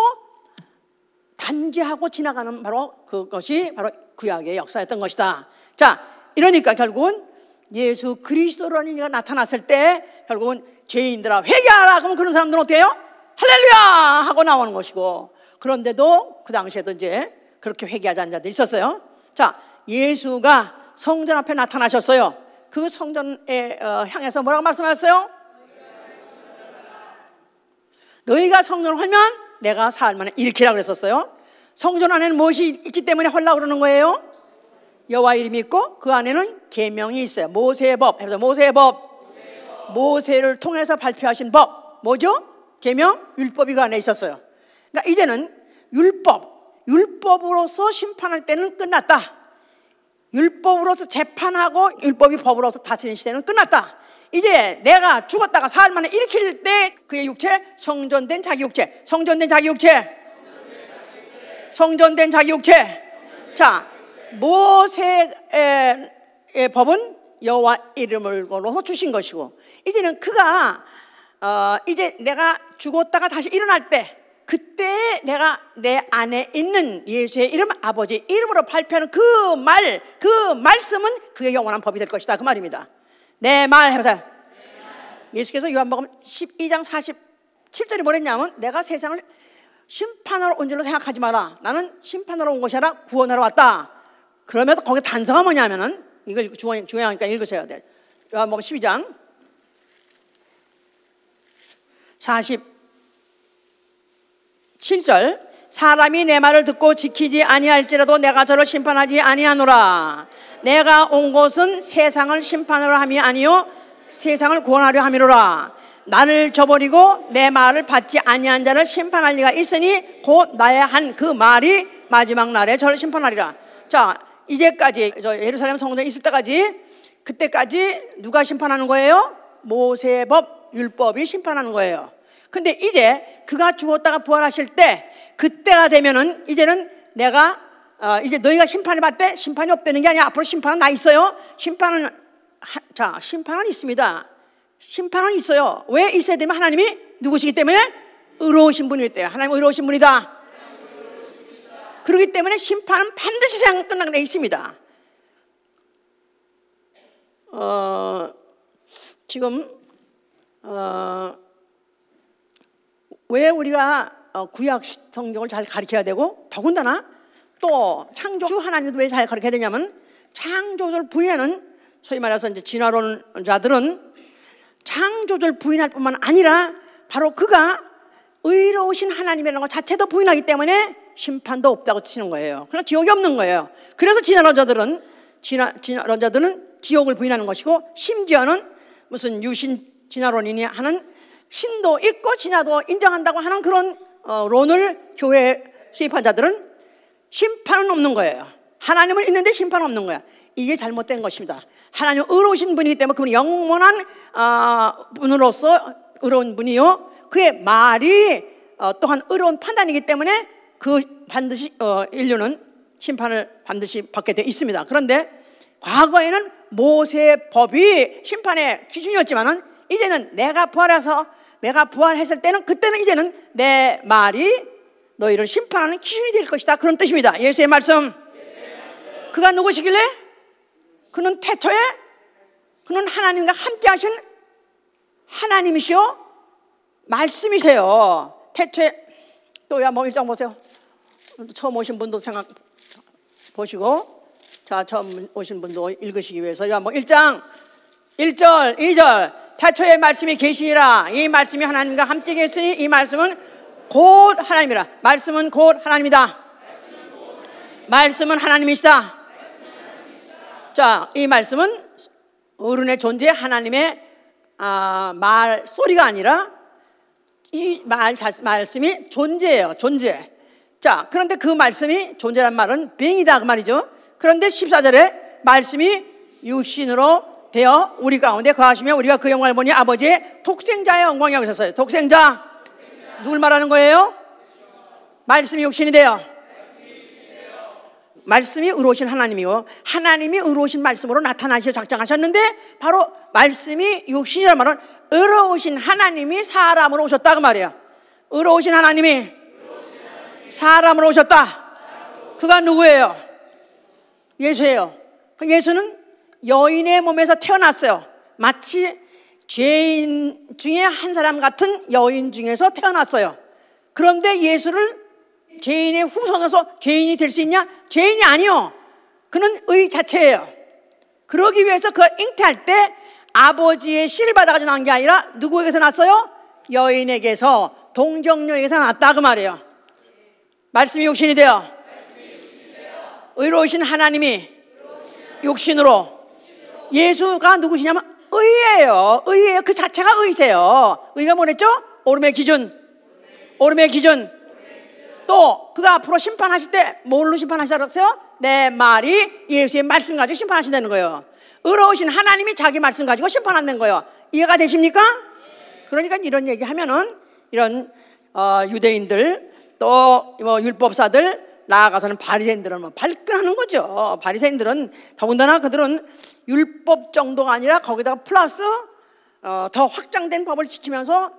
단죄하고 지나가는 바로 그것이 바로 구약의 역사였던 것이다. 자, 이러니까 결국은 예수 그리스도라는 이가 나타났을 때 결국은 죄인들아 회개하라 그러면 그런 사람들은 어떻게 해요? 할렐루야 하고 나오는 것이고 그런데도 그 당시에도 이제 그렇게 회개하지 않는 자들이 있었어요. 자, 예수가 성전 앞에 나타나셨어요. 그 성전에 향해서 뭐라고 말씀하셨어요? 너희가 성전을 헐면 내가 사흘 만에 일으키라 그랬었어요. 성전 안에는 무엇이 있기 때문에 헐라고 그러는 거예요? 여호와 이름이 있고 그 안에는 계명이 있어요. 모세의 법. 그래서 모세의 법. 모세를 통해서 발표하신 법 뭐죠? 계명, 율법이 그 안에 있었어요. 그러니까 이제는 율법으로서 심판할 때는 끝났다. 율법으로서 재판하고 율법이 법으로서 다스리는 시대는 끝났다. 이제 내가 죽었다가 사흘 만에 일으킬 때 그의 육체, 성전된 자기 육체, 성전된 자기 육체, 성전된 자기 육체. 자, 모세의 법은 여호와 이름을 걸어서 주신 것이고 이제는 그가 이제 내가 죽었다가 다시 일어날 때 그때 내가 내 안에 있는 예수의 이름, 아버지 이름으로 발표하는 그 말씀은 그의 영원한 법이 될 것이다 그 말입니다. 내 말 해보세요. 예수께서 요한복음 12장 47절이 뭐랬냐면 내가 세상을 심판하러 온 줄로 생각하지 마라. 나는 심판하러 온 것이 아니라 구원하러 왔다. 그러면서 거기 단서가 뭐냐면은 이걸 중요하니까 읽으셔야 돼요. 요한복음 12장 47절 사람이 내 말을 듣고 지키지 아니할지라도 내가 저를 심판하지 아니하노라. 내가 온 것은 세상을 심판하려 함이 아니요 세상을 구원하려 함이로라. 나를 저버리고 내 말을 받지 아니한 자를 심판할 리가 있으니 곧 나의 한 그 말이 마지막 날에 저를 심판하리라. 자, 이제까지 저 예루살렘 성전에 있을 때까지 그때까지 누가 심판하는 거예요? 모세의 법, 율법이 심판하는 거예요. 근데 이제 그가 죽었다가 부활하실 때 그때가 되면은 이제는 내가 이제 너희가 심판을 받되 심판이 없다는 게 아니라 앞으로 심판은 나 있어요. 심판은 있습니다. 심판은 있어요. 왜 있어야 되면 하나님이 누구시기 때문에 의로우신 분이기 때문에 하나님 의로우신 분이다. 그렇기 때문에 심판은 반드시 세상 끝나게 돼 있습니다. 지금 왜 우리가 구약 성경을 잘 가르쳐야 되고 더군다나 또 창조 하나님도 왜 잘 가르쳐야 되냐면 창조주를 부인하는 소위 말해서 이제 진화론자들은 창조주를 부인할 뿐만 아니라 바로 그가 의로우신 하나님이라는 것 자체도 부인하기 때문에 심판도 없다고 치는 거예요. 그러나 지옥이 없는 거예요. 그래서 진화론자들은 지옥을 부인하는 것이고 심지어는 무슨 유신 진화론이니 하는 신도 있고 진화도 인정한다고 하는 그런 론을 교회에 수입한 자들은 심판은 없는 거예요. 하나님은 있는데 심판은 없는 거야. 이게 잘못된 것입니다. 하나님은 의로우신 분이기 때문에 그분은 영원한 분으로서 의로운 분이요 그의 말이 또한 의로운 판단이기 때문에 그 반드시 인류는 심판을 반드시 받게 되어 있습니다. 그런데 과거에는 모세의 법이 심판의 기준이었지만은 이제는 내가 부활했을 때는, 그때는 이제는 내 말이 너희를 심판하는 기준이 될 것이다, 그런 뜻입니다. 예수의 말씀. 그가 누구시길래? 그는 태초에 그는 하나님과 함께 하신 하나님이시오, 말씀이세요. 태초에 또야 뭐 1장 보세요. 처음 오신 분도 생각 보시고, 자, 처음 오신 분도 읽으시기 위해서 야 뭐 1장 1절 2절 태초에 말씀이 계시니라. 이 말씀이 하나님과 함께 계시니 이 말씀은 곧 하나님이라. 말씀은 곧 하나님이다. 말씀은 하나님이시다. 자, 이 말씀은 어른의 존재, 하나님의 말 소리가 아니라 이 말씀이 존재예요. 존재. 자, 그런데 그 말씀이 존재란 말은 being이다 그 말이죠. 그런데 14절에 말씀이 육신으로 되어 우리 가운데 거하시며 우리가 그 영광을 보니 아버지의 독생자의 영광이라고 하셨어요. 독생자. 누굴 말하는 거예요? 말씀이 육신이 되어. 말씀이 의로우신 하나님이요, 하나님이 의로우신 말씀으로 나타나시어 작정하셨는데, 바로 말씀이 육신이라는 말은 의로우신 하나님이 사람으로 오셨다 그 말이에요. 의로우신 하나님이 사람으로 오셨다. 그가 누구예요? 예수예요. 예수는 여인의 몸에서 태어났어요. 마치 죄인 중에 한 사람 같은 여인 중에서 태어났어요. 그런데 예수를 죄인의 후손으로서 죄인이 될 수 있냐? 죄인이 아니요, 그는 의 자체예요. 그러기 위해서 그 잉태할 때 아버지의 씨를 받아가지고 난 게 아니라 누구에게서 났어요? 여인에게서, 동정녀에게서 났다 그 말이에요. 말씀이 육신이 되어 의로우신 하나님이 육신으로. 예수가 누구시냐면 의예요. 의예요. 그 자체가 의세요. 의가 뭐랬죠? 오름의 기준. 오름의 기준. 또 그가 앞으로 심판하실 때 뭘로 심판하시라고 했어요? 내 말이 예수의 말씀 가지고 심판하신다는 거예요. 의로우신 하나님이 자기 말씀 가지고 심판한다는 거예요. 이해가 되십니까? 그러니까 이런 얘기하면은 이런 유대인들, 또 뭐 율법사들, 나아가서는 바리새인들은 뭐 발끈하는 거죠. 바리새인들은 더군다나 그들은 율법 정도가 아니라 거기다가 플러스 더 확장된 법을 지키면서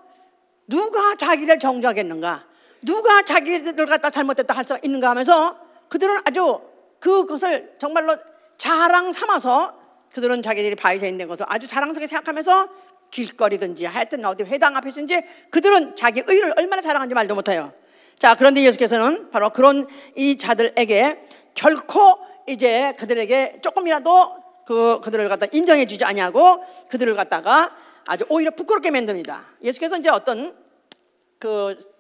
누가 자기를 정죄하겠는가, 누가 자기들 갖다 잘못됐다 할 수 있는가 하면서 그들은 아주 그것을 정말로 자랑 삼아서, 그들은 자기들이 바리새인 된 것을 아주 자랑스럽게 생각하면서 길거리든지 하여튼 어디 회당 앞에서든지 그들은 자기 의를 얼마나 자랑하는지 말도 못해요. 자, 그런데 예수께서는 바로 그런 이 자들에게 결코 이제 그들에게 조금이라도 그들을 갖다 인정해 주지 아니하고 그들을 갖다가 아주 오히려 부끄럽게 만듭니다. 예수께서 이제 어떤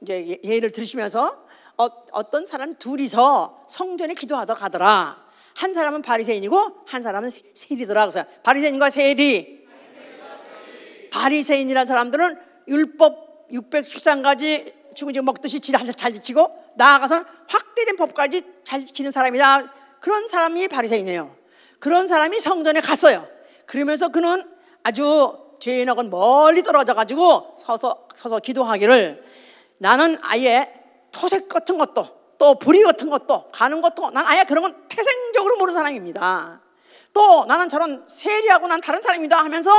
이제 예를 들으시면서 어떤 사람 둘이서 성전에 기도하다 가더라. 한 사람은 바리새인이고 한 사람은 세리더라. 그래서 바리새인과 세리. 바리새인이라는 사람들은 율법 613가지 주구지구 먹듯이 잘 지키고 나아가서는 확대된 법까지 잘 지키는 사람이다. 그런 사람이 바리새인이에요. 그런 사람이 성전에 갔어요. 그러면서 그는 아주 죄인하고는 멀리 떨어져 가지고 서서 기도하기를, 나는 아예 토색 같은 것도 또 불의 같은 것도 가는 것도 난 아예 그런 건 태생적으로 모르는 사람입니다. 또 나는 저런 세리하고 난 다른 사람이다 하면서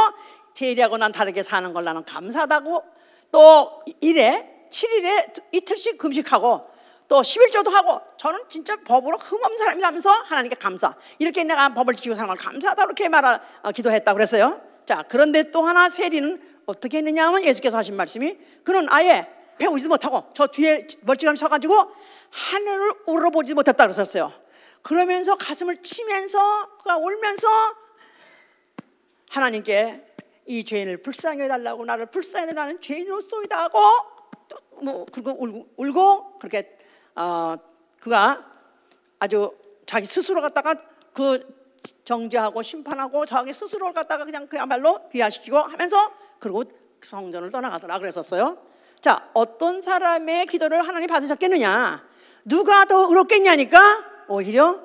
세리하고 난 다르게 사는 걸 나는 감사하다고, 또 7일에 이틀씩 금식하고 또 11조도 하고 저는 진짜 법으로 흠없는 사람이다 하면서 하나님께 감사, 이렇게 내가 법을 지키고 사는 걸 감사하다, 이렇게 기도했다고 그랬어요. 자, 그런데 또 하나 세리는 어떻게 했느냐 하면 예수께서 하신 말씀이, 그는 아예 배우지도 못하고 저 뒤에 멀찌감치 서가지고 하늘을 우러보지 못했다 그랬었어요. 그러면서 가슴을 치면서 그가 울면서 하나님께 이 죄인을 불쌍히 해달라고, 나를 불쌍히 해, 나는 죄인으로소이다 하고 그리고 울고 그렇게 그가 아주 자기 스스로 갖다가 정죄하고 심판하고 자기 스스로를 갖다가 그냥 그야말로 비하시키고 하면서 그리고 성전을 떠나가더라 그랬었어요. 자, 어떤 사람의 기도를 하나님 받으셨겠느냐, 누가 더 의롭겠냐니까 오히려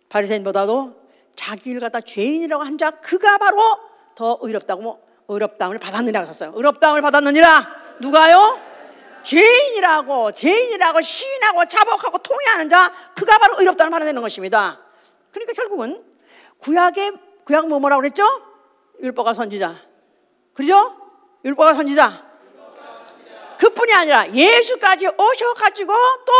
바리새인보다도 자기를 갖다 죄인이라고 한 자, 그가 바로 더 의롭다함을 받았느니라 그랬었어요. 의롭다함을 받았느니라. 누가요? 죄인이라고 시인하고 자복하고 통회하는 자, 그가 바로 의롭다함을 받아내는 것입니다. 그러니까 결국은 구약 뭐라고 그랬죠? 율법과 선지자. 그죠? 율법과 선지자. 그뿐이 아니라 예수까지 오셔가지고 또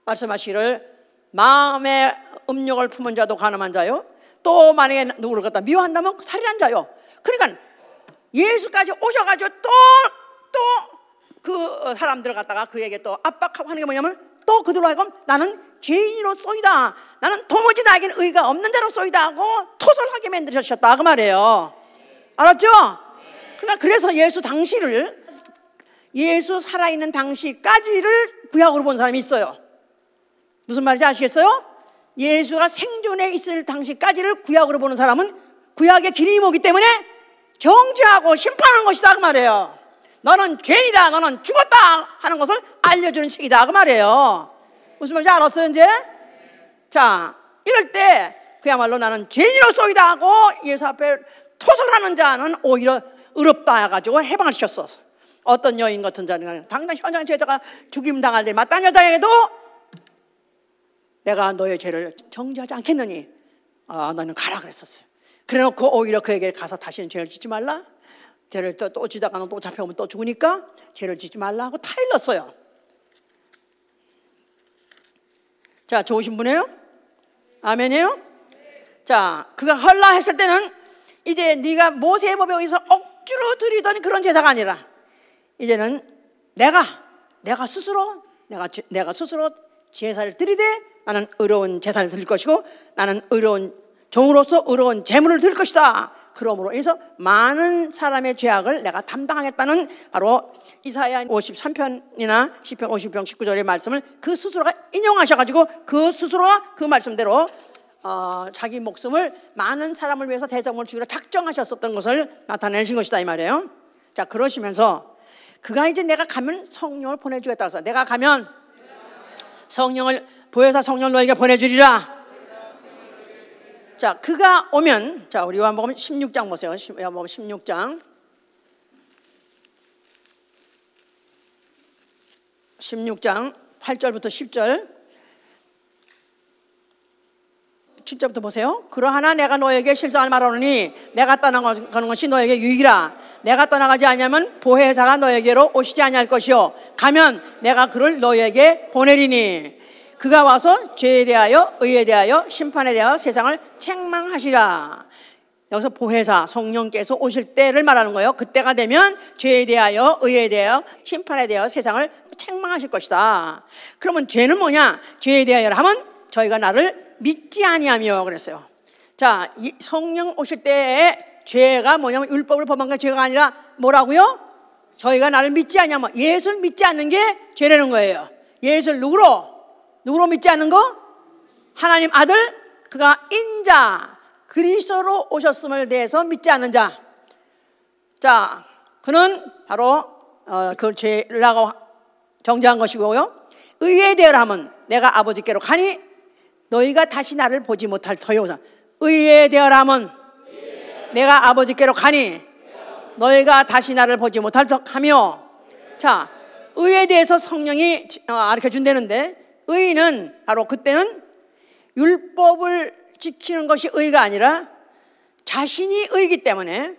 말씀하시기를 마음의 음욕을 품은 자도 가늠한 자요, 또 만약에 누구를 갖다 미워한다면 살인한 자요. 그러니까 예수까지 오셔가지고 또 그 사람들을 갖다가 그에게 또 압박하고 하는 게 뭐냐면, 또 그들로 하여금 나는 죄인으로소이다, 나는 도무지 나에게는 의가 없는 자로소이다 하고 토설하게 만드셨다 그 말이에요. 알았죠? 그러니까 그래서 예수 살아있는 당시까지를 구약으로 본 사람이 있어요. 무슨 말인지 아시겠어요? 예수가 생존해 있을 당시까지를 구약으로 보는 사람은 구약의 기름이 오기 때문에 정죄하고 심판하는 것이다 그 말이에요. 너는 죄인이다, 너는 죽었다 하는 것을 알려주는 책이다 그 말이에요. 무슨 말인지 알았어요 이제? 자, 이럴 때 그야말로 나는 죄인으로소이다 하고 예수 앞에 토설하는 자는 오히려 의롭다 해가지고 해방을 시켰어. 어떤 여인 같은 자는 당장 현장 제자가 죽임 당할 때 마땅한 여자에게도 내가 너의 죄를 정죄하지 않겠느니 너는 가라 그랬었어요. 그래놓고 오히려 그에게 가서 다시는 죄를 짓지 말라, 죄를 또 지다가 또 잡혀오면 또 죽으니까 죄를 짓지 말라 하고 다 일렀어요. 자, 좋으신 분이에요? 아멘이에요? 자, 그가 헐라 했을 때는 이제 네가 모세의 법에 의해서 억지로 드리던 그런 제사가 아니라 이제는 내가 스스로 제사를 드리되 나는 의로운 제사를 드릴 것이고 나는 의로운 종으로서 의로운 제물을 드릴 것이다. 그러므로 해서 많은 사람의 죄악을 내가 담당하겠다는 바로 이사야 53편이나 시편 50편 19절의 말씀을 그 스스로가 인용하셔가지고 그 스스로가 그 말씀대로 자기 목숨을 많은 사람을 위해서 대접을 주기로 작정하셨었던 것을 나타내신 것이다 이 말이에요. 자, 그러시면서 그가 이제 내가 가면 성령을 보내주겠다 해서 내가 가면 성령을 보혜사 성령을 너에게 보내주리라. 자, 그가 오면, 자, 우리 요한복음 16장 보세요. 요한복음 16장 8절부터 10절 7절부터 보세요. 그러하나 내가 너에게 실상을 말하노니 내가 떠나가는 것이 너에게 유익이라. 내가 떠나가지 아니하면 보혜사가 너에게로 오시지 아니할 것이요 가면 내가 그를 너에게 보내리니 그가 와서 죄에 대하여 의에 대하여 심판에 대하여 세상을 책망하시라. 여기서 보혜사 성령께서 오실 때를 말하는 거예요. 그때가 되면 죄에 대하여 의에 대하여 심판에 대하여 세상을 책망하실 것이다. 그러면 죄는 뭐냐? 죄에 대하여 하면 저희가 나를 믿지 아니하며 그랬어요. 자, 이 성령 오실 때의 죄가 뭐냐면 율법을 범한 게 죄가 아니라 뭐라고요? 저희가 나를 믿지 아니하며 예수를 믿지 않는 게 죄라는 거예요. 예수를 누구로 믿지 않는 거? 하나님 아들 그가 인자 그리스도로 오셨음을 대해서 믿지 않는 자. 자, 그는 바로 그 죄라고 정죄한 것이고요. 의에 대하면 내가 아버지께로 가니 너희가 다시 나를 보지 못할 터요. 의에 대하면 내가 아버지께로 가니 너희가 다시 나를 보지 못할 터하며. 자, 의에 대해서 성령이 가르쳐 준다는데 의는 바로 그때는 율법을 지키는 것이 의가 아니라 자신이 의이기 때문에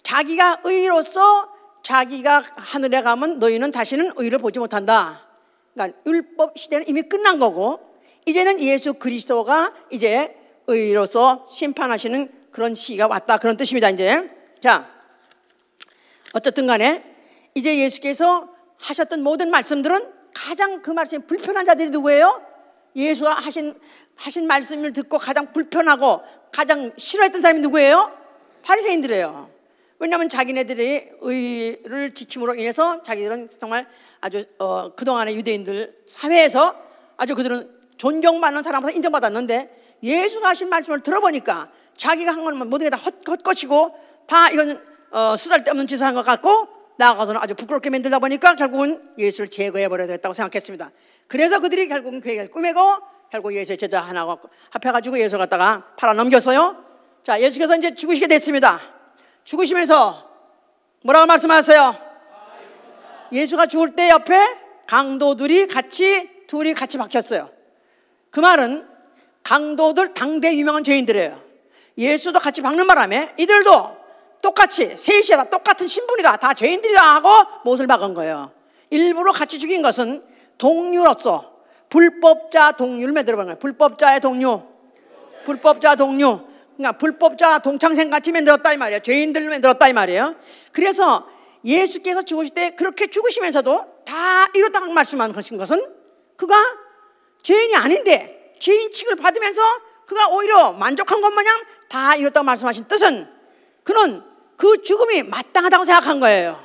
자기가 의로서 자기가 하늘에 가면 너희는 다시는 의를 보지 못한다. 그러니까 율법 시대는 이미 끝난 거고 이제는 예수 그리스도가 이제 의로서 심판하시는 그런 시기가 왔다 그런 뜻입니다. 이제 자, 어쨌든 간에 이제 예수께서 하셨던 모든 말씀들은 가장 그 말씀이 불편한 자들이 누구예요? 예수가 하신 말씀을 듣고 가장 불편하고 가장 싫어했던 사람이 누구예요? 바리새인들이에요. 왜냐하면 자기네들이 의를 지킴으로 인해서 자기들은 정말 아주 그동안의 유대인들 사회에서 아주 그들은 존경받는 사람으로서 인정받았는데 예수가 하신 말씀을 들어보니까 자기가 한 건 모든 게 다 헛것이고 다 이건 쓰잘데없는 짓을 한 것 같고 나아가서는 아주 부끄럽게 만들다 보니까 결국은 예수를 제거해버려야 되겠다고 생각했습니다. 그래서 그들이 결국은 계획을 꾸미고 결국 예수의 제자 하나가 합해가지고 예수를 갖다가 팔아넘겼어요. 자, 예수께서 이제 죽으시게 됐습니다. 죽으시면서 뭐라고 말씀하세요? 예수가 죽을 때 옆에 강도들이 둘이 같이 박혔어요. 그 말은 강도들, 당대 유명한 죄인들이에요. 예수도 같이 박는 바람에 이들도 똑같이 셋이다, 똑같은 신분이다, 다 죄인들이다 하고 못을 박은 거예요. 일부러 같이 죽인 것은 동류로서 불법자 동류를 만들어본 거예요. 불법자의 동류, 불법자 동류, 그러니까 불법자 동창생 같이 만들었다 이 말이에요. 죄인들을 만들었다 이 말이에요. 그래서 예수께서 죽으실 때 그렇게 죽으시면서도 다 이렇다고 말씀한 것은 그가 죄인이 아닌데 죄인 취급을 받으면서 그가 오히려 만족한 것 마냥 다 이렇다고 말씀하신 뜻은 그는 그 죽음이 마땅하다고 생각한 거예요.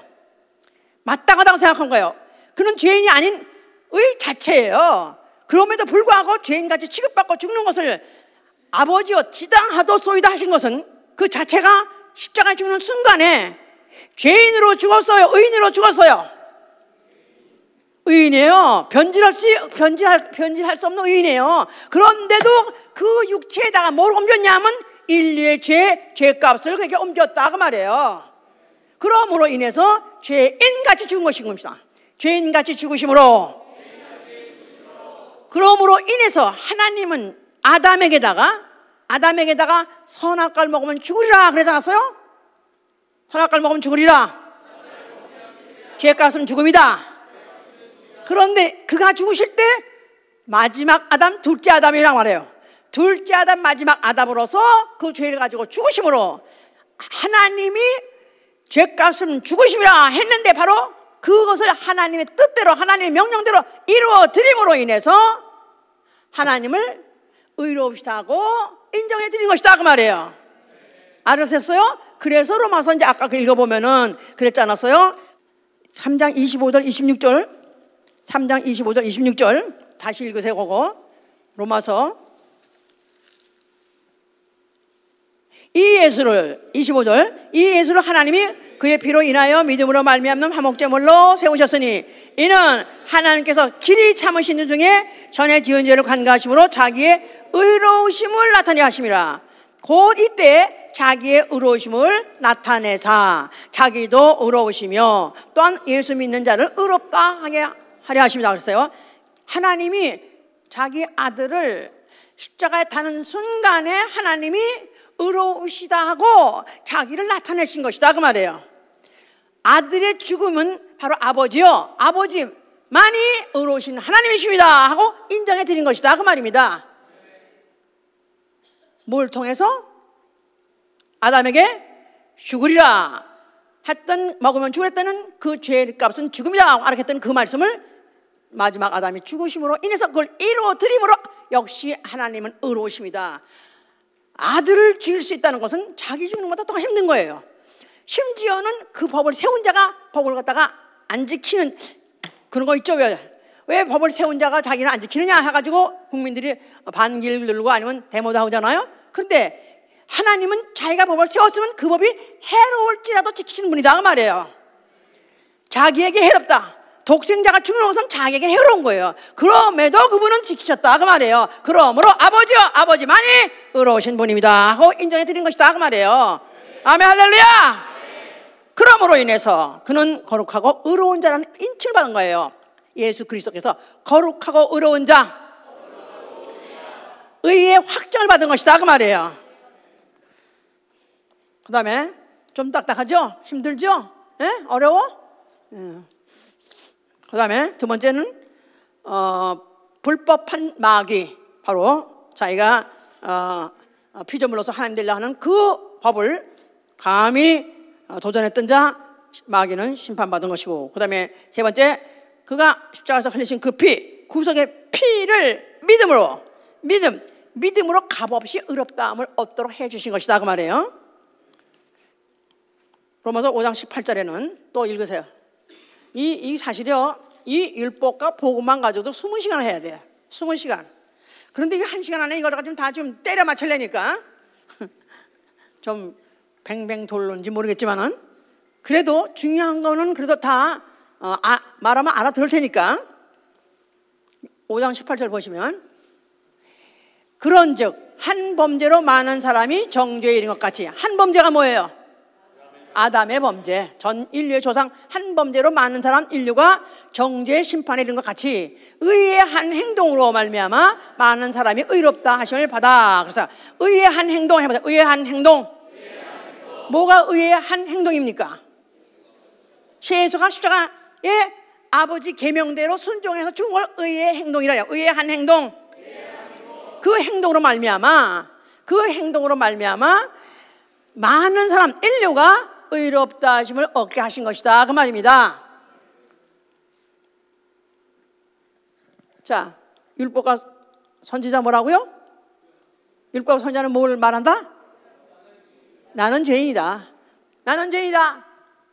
마땅하다고 생각한 거예요. 그는 죄인이 아닌 의 자체예요. 그럼에도 불구하고 죄인같이 취급받고 죽는 것을 아버지여 지당하도소이다 하신 것은 그 자체가 십자가에 죽는 순간에 죄인으로 죽었어요, 의인으로 죽었어요? 의인이에요. 변질할 수 없는 의인이에요. 그런데도 그 육체에다가 뭘 옮겼냐면 인류의 죄값을 그렇게 옮겼다 그 말이에요. 그러므로 인해서 죄인같이 죽은 것인 겁니다. 죄인같이 죽으심으로, 그러므로 인해서 하나님은 아담에게다가 선악과를 먹으면 죽으리라 그러지 않았어요? 선악과를 먹으면 죽으리라. 죄값은 죽음이다. 그런데 그가 죽으실 때 마지막 아담, 둘째 아담이라고 말해요. 둘째 아담, 마지막 아담으로서 그 죄를 가지고 죽으심으로 하나님이 죄값은 죽으심이라 했는데 바로 그것을 하나님의 뜻대로, 하나님의 명령대로 이루어 드림으로 인해서 하나님을 의로우시다 하고 인정해 드린 것이다 그 말이에요. 알으셨어요? 그래서 로마서 이제 아까 읽어보면은 그랬지 않았어요? 3장 25절 26절 3장 25절 26절 다시 읽으세요. 그거 로마서. 이 예수를 25절 이 예수를 하나님이 그의 피로 인하여 믿음으로 말미암는 화목제물로 세우셨으니 이는 하나님께서 길이 참으신 주 중에 전에 지은 죄를 간과하심으로 자기의 의로우심을 나타내 하심이라. 곧 이때 자기의 의로우심을 나타내사 자기도 의로우시며 또한 예수 믿는 자를 의롭다 하게 하려 하십니다 그랬어요. 하나님이 자기 아들을 십자가에 타는 순간에 하나님이 의로우시다 하고 자기를 나타내신 것이다 그 말이에요. 아들의 죽음은 바로 아버지요, 아버지만이 의로우신 하나님이십니다 하고 인정해 드린 것이다 그 말입니다. 뭘 통해서? 아담에게 죽으리라 했던, 먹으면 죽으랬다는 그 죄값은 죽음이다 알았던 그 말씀을 마지막 아담이 죽으심으로 인해서 그걸 이루어 드림으로 역시 하나님은 의로우십니다. 아들을 죽일 수 있다는 것은 자기 죽는 것보다 더 힘든 거예요. 심지어는 그 법을 세운 자가 법을 갖다가 안 지키는 그런 거 있죠. 왜 법을 세운 자가 자기는 안 지키느냐 해가지고 국민들이 반기를 누르고 아니면 데모도 하잖아요. 그런데 하나님은 자기가 법을 세웠으면 그 법이 해로울지라도 지키시는 분이다 그 말이에요. 자기에게 해롭다, 독생자가 죽는 것은 자기에게 해로운 거예요. 그럼에도 그분은 지키셨다 그 말이에요. 그러므로 아버지요, 아버지만이 의로우신 분입니다 하고 인정해 드린 것이다 그 말이에요. 아멘 할렐루야. 그러므로 인해서 그는 거룩하고 의로운 자라는 인칭을 받은 거예요. 예수 그리스도께서 거룩하고 의로운 자, 의의 확정을 받은 것이다 그 말이에요. 그 다음에 좀 딱딱하죠? 힘들죠? 예? 어려워? 그 다음에 두 번째는 불법한 마귀, 바로 자기가 피조물로서 하나님 되려 하는 그 법을 감히 도전했던 자, 마귀는 심판받은 것이고, 그 다음에 세 번째, 그가 십자가에서 흘리신 그 피, 구속의 피를 믿음으로 값없이 의롭다함을 얻도록 해주신 것이다 그 말이에요. 로마서 5장 18절에는 또 읽으세요. 이 사실이요, 이 율법과 복음만 가져도 20시간을 해야 돼요. 20시간. 그런데 이게 1시간 안에 이걸 가지고 다 지금 때려 맞추려니까 좀 뱅뱅 돌는지 모르겠지만은, 그래도 중요한 거는 그래도 다 말하면 알아들을 테니까 5장 18절 보시면, 그런즉 한 범죄로 많은 사람이 정죄에 이른 것 같이. 한 범죄가 뭐예요? 아담의 범죄, 전 인류의 조상 한 범죄로 많은 사람 인류가 정죄의 심판에 이른 것 같이 의의 한 행동으로 말미암아 많은 사람이 의롭다 하심을 받아. 그래서 의의 한 행동 해보자. 의의 한 행동. 뭐가 의의 한 행동입니까? 예수가 십자가에 아버지 계명대로 순종해서 죽은 걸 의의 행동이라요. 의의 한 행동. 그 행동으로 말미암아 많은 사람 인류가 의롭다 하심을 얻게 하신 것이다 그 말입니다. 자, 율법과 선지자 뭐라고요? 율법과 선지자는 뭘 말한다? 나는 죄인이다. 나는 죄인이다.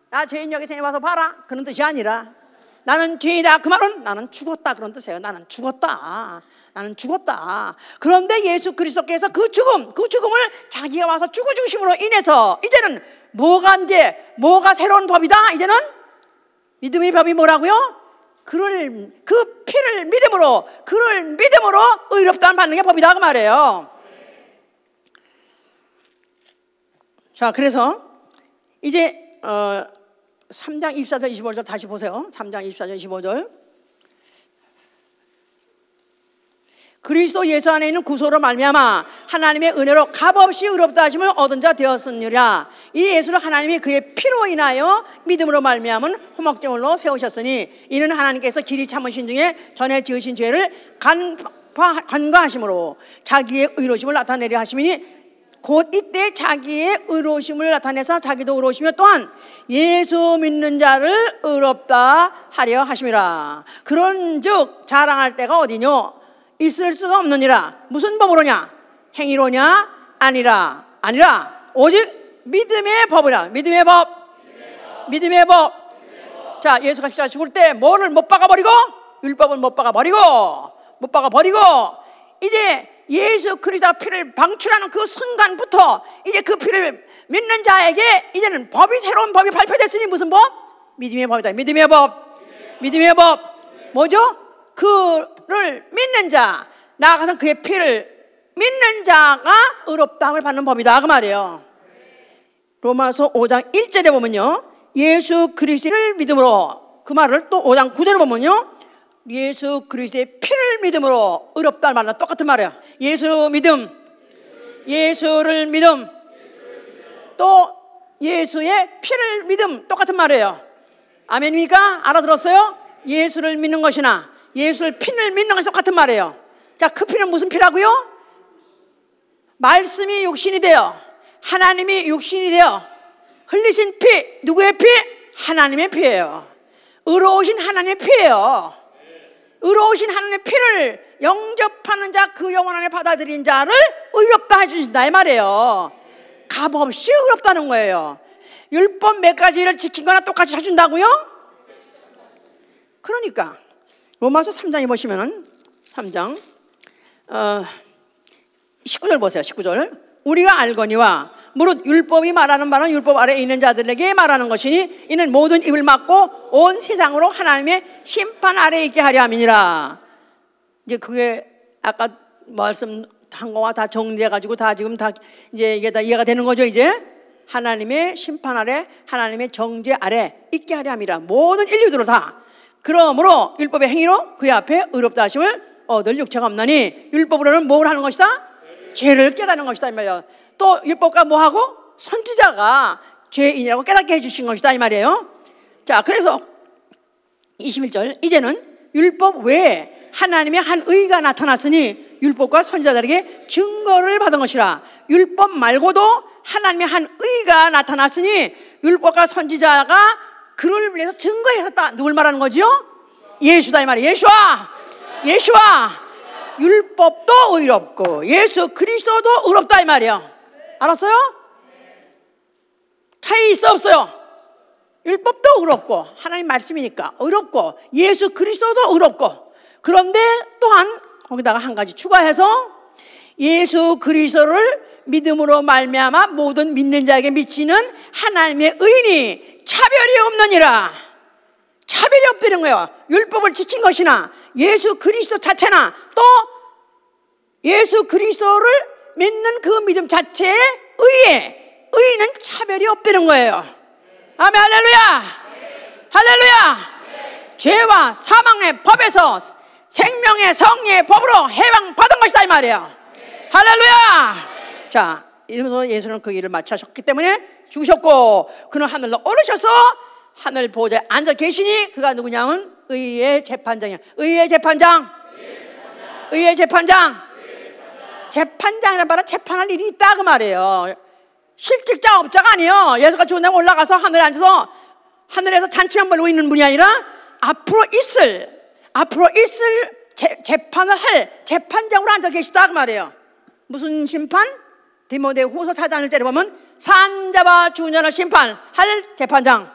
나 죄인 여기 생에 와서 봐라. 그런 뜻이 아니라 나는 죄인이다. 그 말은 나는 죽었다 그런 뜻이에요. 나는 죽었다. 나는 죽었다. 그런데 예수 그리스도께서 그 죽음을 자기가 와서 죽으심으로 인해서 이제는 뭐가 새로운 법이다? 이제는 믿음의 법이 뭐라고요? 그 피를 믿음으로 의롭다는 받는 게 법이다 그 말이에요. 자, 그래서 이제 3장 24절 25절 다시 보세요. 3장 24절 25절. 그리스도 예수 안에 있는 구소로 말미암아 하나님의 은혜로 값없이 의롭다 하심을 얻은 자 되었으니라. 이 예수를 하나님이 그의 피로 인하여 믿음으로 말미암은 화목제물로 세우셨으니 이는 하나님께서 길이 참으신 중에 전에 지으신 죄를 간과하심으로 자기의 의로우심을 나타내려 하심이니 곧 이때 자기의 의로우심을 나타내서 자기도 의로우시며 또한 예수 믿는 자를 의롭다 하려 하심이라. 그런즉 자랑할 때가 어디뇨? 있을 수가 없느니라. 무슨 법으로냐? 행위로냐? 아니라 오직 믿음의 법이라. 믿음의 법. 자, 예수가 십자가 죽을 때 뭐를 못 박아버리고? 율법을 못 박아버리고 이제 예수 그리스도 피를 방출하는 그 순간부터 이제 그 피를 믿는 자에게 이제는 새로운 법이 발표됐으니 무슨 법? 믿음의 법이다. 믿음의 법. 뭐죠? 그를 믿는 자, 나아가서 그의 피를 믿는 자가 의롭다함을 받는 법이다 그 말이에요. 로마서 5장 1절에 보면요, 예수 그리스도를 믿음으로, 그 말을 또 5장 9절에 보면요, 예수 그리스도의 피를 믿음으로 의롭다는 말은 똑같은 말이에요. 예수를 믿음, 또 예수의 피를 믿음, 똑같은 말이에요. 아멘입니까? 알아들었어요? 예수를 믿는 것이나 예수를 피를 믿는 것이 똑같은 말이에요. 자, 그 피는 무슨 피라고요? 말씀이 육신이 되어 하나님이 육신이 되어 흘리신 피, 누구의 피? 하나님의 피예요. 의로우신 하나님의 피예요. 의로우신 하나님의 피를 영접하는 자, 그 영혼 안에 받아들인 자를 의롭다 해주신다 이 말이에요. 값없이 의롭다는 거예요. 율법 몇 가지를 지킨 거나 똑같이 해준다고요? 그러니까 로마서 3장에 보시면은 3장 19절 보세요. 19절. 우리가 알거니와 무릇 율법이 말하는 바는 율법 아래에 있는 자들에게 말하는 것이니 이는 모든 입을 막고 온 세상으로 하나님의 심판 아래에 있게 하려 함이니라. 이제 그게 아까 말씀한 거와 다 정리해가지고 다 지금 다 이제 이게 다 이해가 되는 거죠. 이제 하나님의 심판 아래, 하나님의 정죄 아래 있게 하려 함이라. 모든 인류들을 다. 그러므로 율법의 행위로 그의 앞에 의롭다 하심을 얻을 육체가 없나니 율법으로는 뭘 하는 것이다? 죄를 깨닫는 것이다 이 말이에요. 또 율법과 뭐하고? 선지자가 죄인이라고 깨닫게 해주신 것이다 이 말이에요. 자, 그래서 21절. 이제는 율법 외에 하나님의 한 의가 나타났으니 율법과 선지자들에게 증거를 받은 것이라. 율법 말고도 하나님의 한 의가 나타났으니 율법과 선지자가 그를 위해서 증거했었다. 누굴 말하는 거죠? 예수다 이 말이에요. 예수와 율법도 의롭고 예수 그리스도도 의롭다 이 말이에요. 알았어요? 차이 있어 없어요? 율법도 의롭고 하나님 말씀이니까 의롭고 예수 그리스도도 의롭고, 그런데 또한 거기다가 한 가지 추가해서 예수 그리스도를 믿음으로 말미암아 모든 믿는 자에게 미치는 하나님의 의인이 차별이 없느니라. 차별이 없다는 거예요. 율법을 지킨 것이나 예수 그리스도 자체나 또 예수 그리스도를 믿는 그 믿음 자체의 의는 차별이 없다는 거예요. 아멘. 할렐루야. 할렐루야. 죄와 사망의 법에서 생명의 성리의 법으로 해방받은 것이다 이 말이에요. 할렐루야. 자, 이러면서 예수는 그 일을 마치셨기 때문에 죽으셨고 그는 하늘로 오르셔서 하늘 보좌에 앉아 계시니 그가 누구냐면 의의 재판장이야. 의의 재판장. 의의 재판장. 재판장이란 말은 재판할 일이 있다 그 말이에요. 실직자 업자가 아니에요. 예수가 죽은 다음에 올라가서 하늘에 앉아서 하늘에서 잔치만 벌고 있는 분이 아니라 앞으로 있을 재판을 할 재판장으로 앉아 계시다 그 말이에요. 무슨 심판? 디모데후서 4장 1절에 보면 산자와 죽은 자를 심판할 재판장.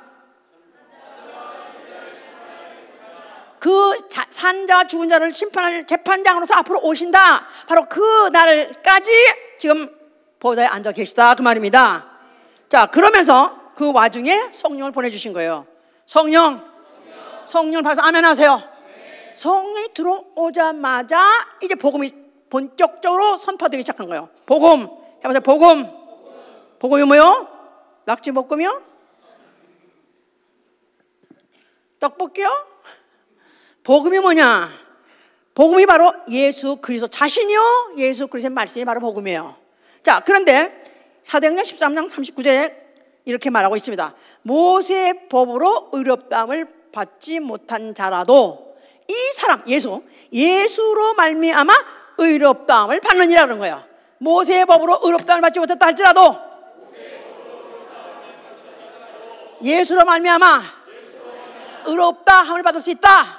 그 산자와 죽은 자를 심판할 재판장으로서 앞으로 오신다. 바로 그 날까지 지금 보좌에 앉아 계시다 그 말입니다. 자, 그러면서 그 와중에 성령을 보내주신 거예요. 성령을 봐서 아멘 하세요. 성령이 들어오자마자 이제 복음이 본격적으로 선포되기 시작한 거예요. 복음 해보세요. 복음이 뭐요? 낙지볶음이요? 떡볶이요? 복음이 뭐냐? 복음이 바로 예수 그리스도 자신이요. 예수 그리스도의 말씀이 바로 복음이에요. 자, 그런데 사도행전 13장 39절에 이렇게 말하고 있습니다. 모세의 법으로 의롭다함을 받지 못한 자라도 이 사람 예수로 말미암아 의롭다함을 받느니라는 거예요. 모세의 법으로 의롭다함을 받지 못했다 할지라도 예수로 말미암아 의롭다함을 받을 수 있다.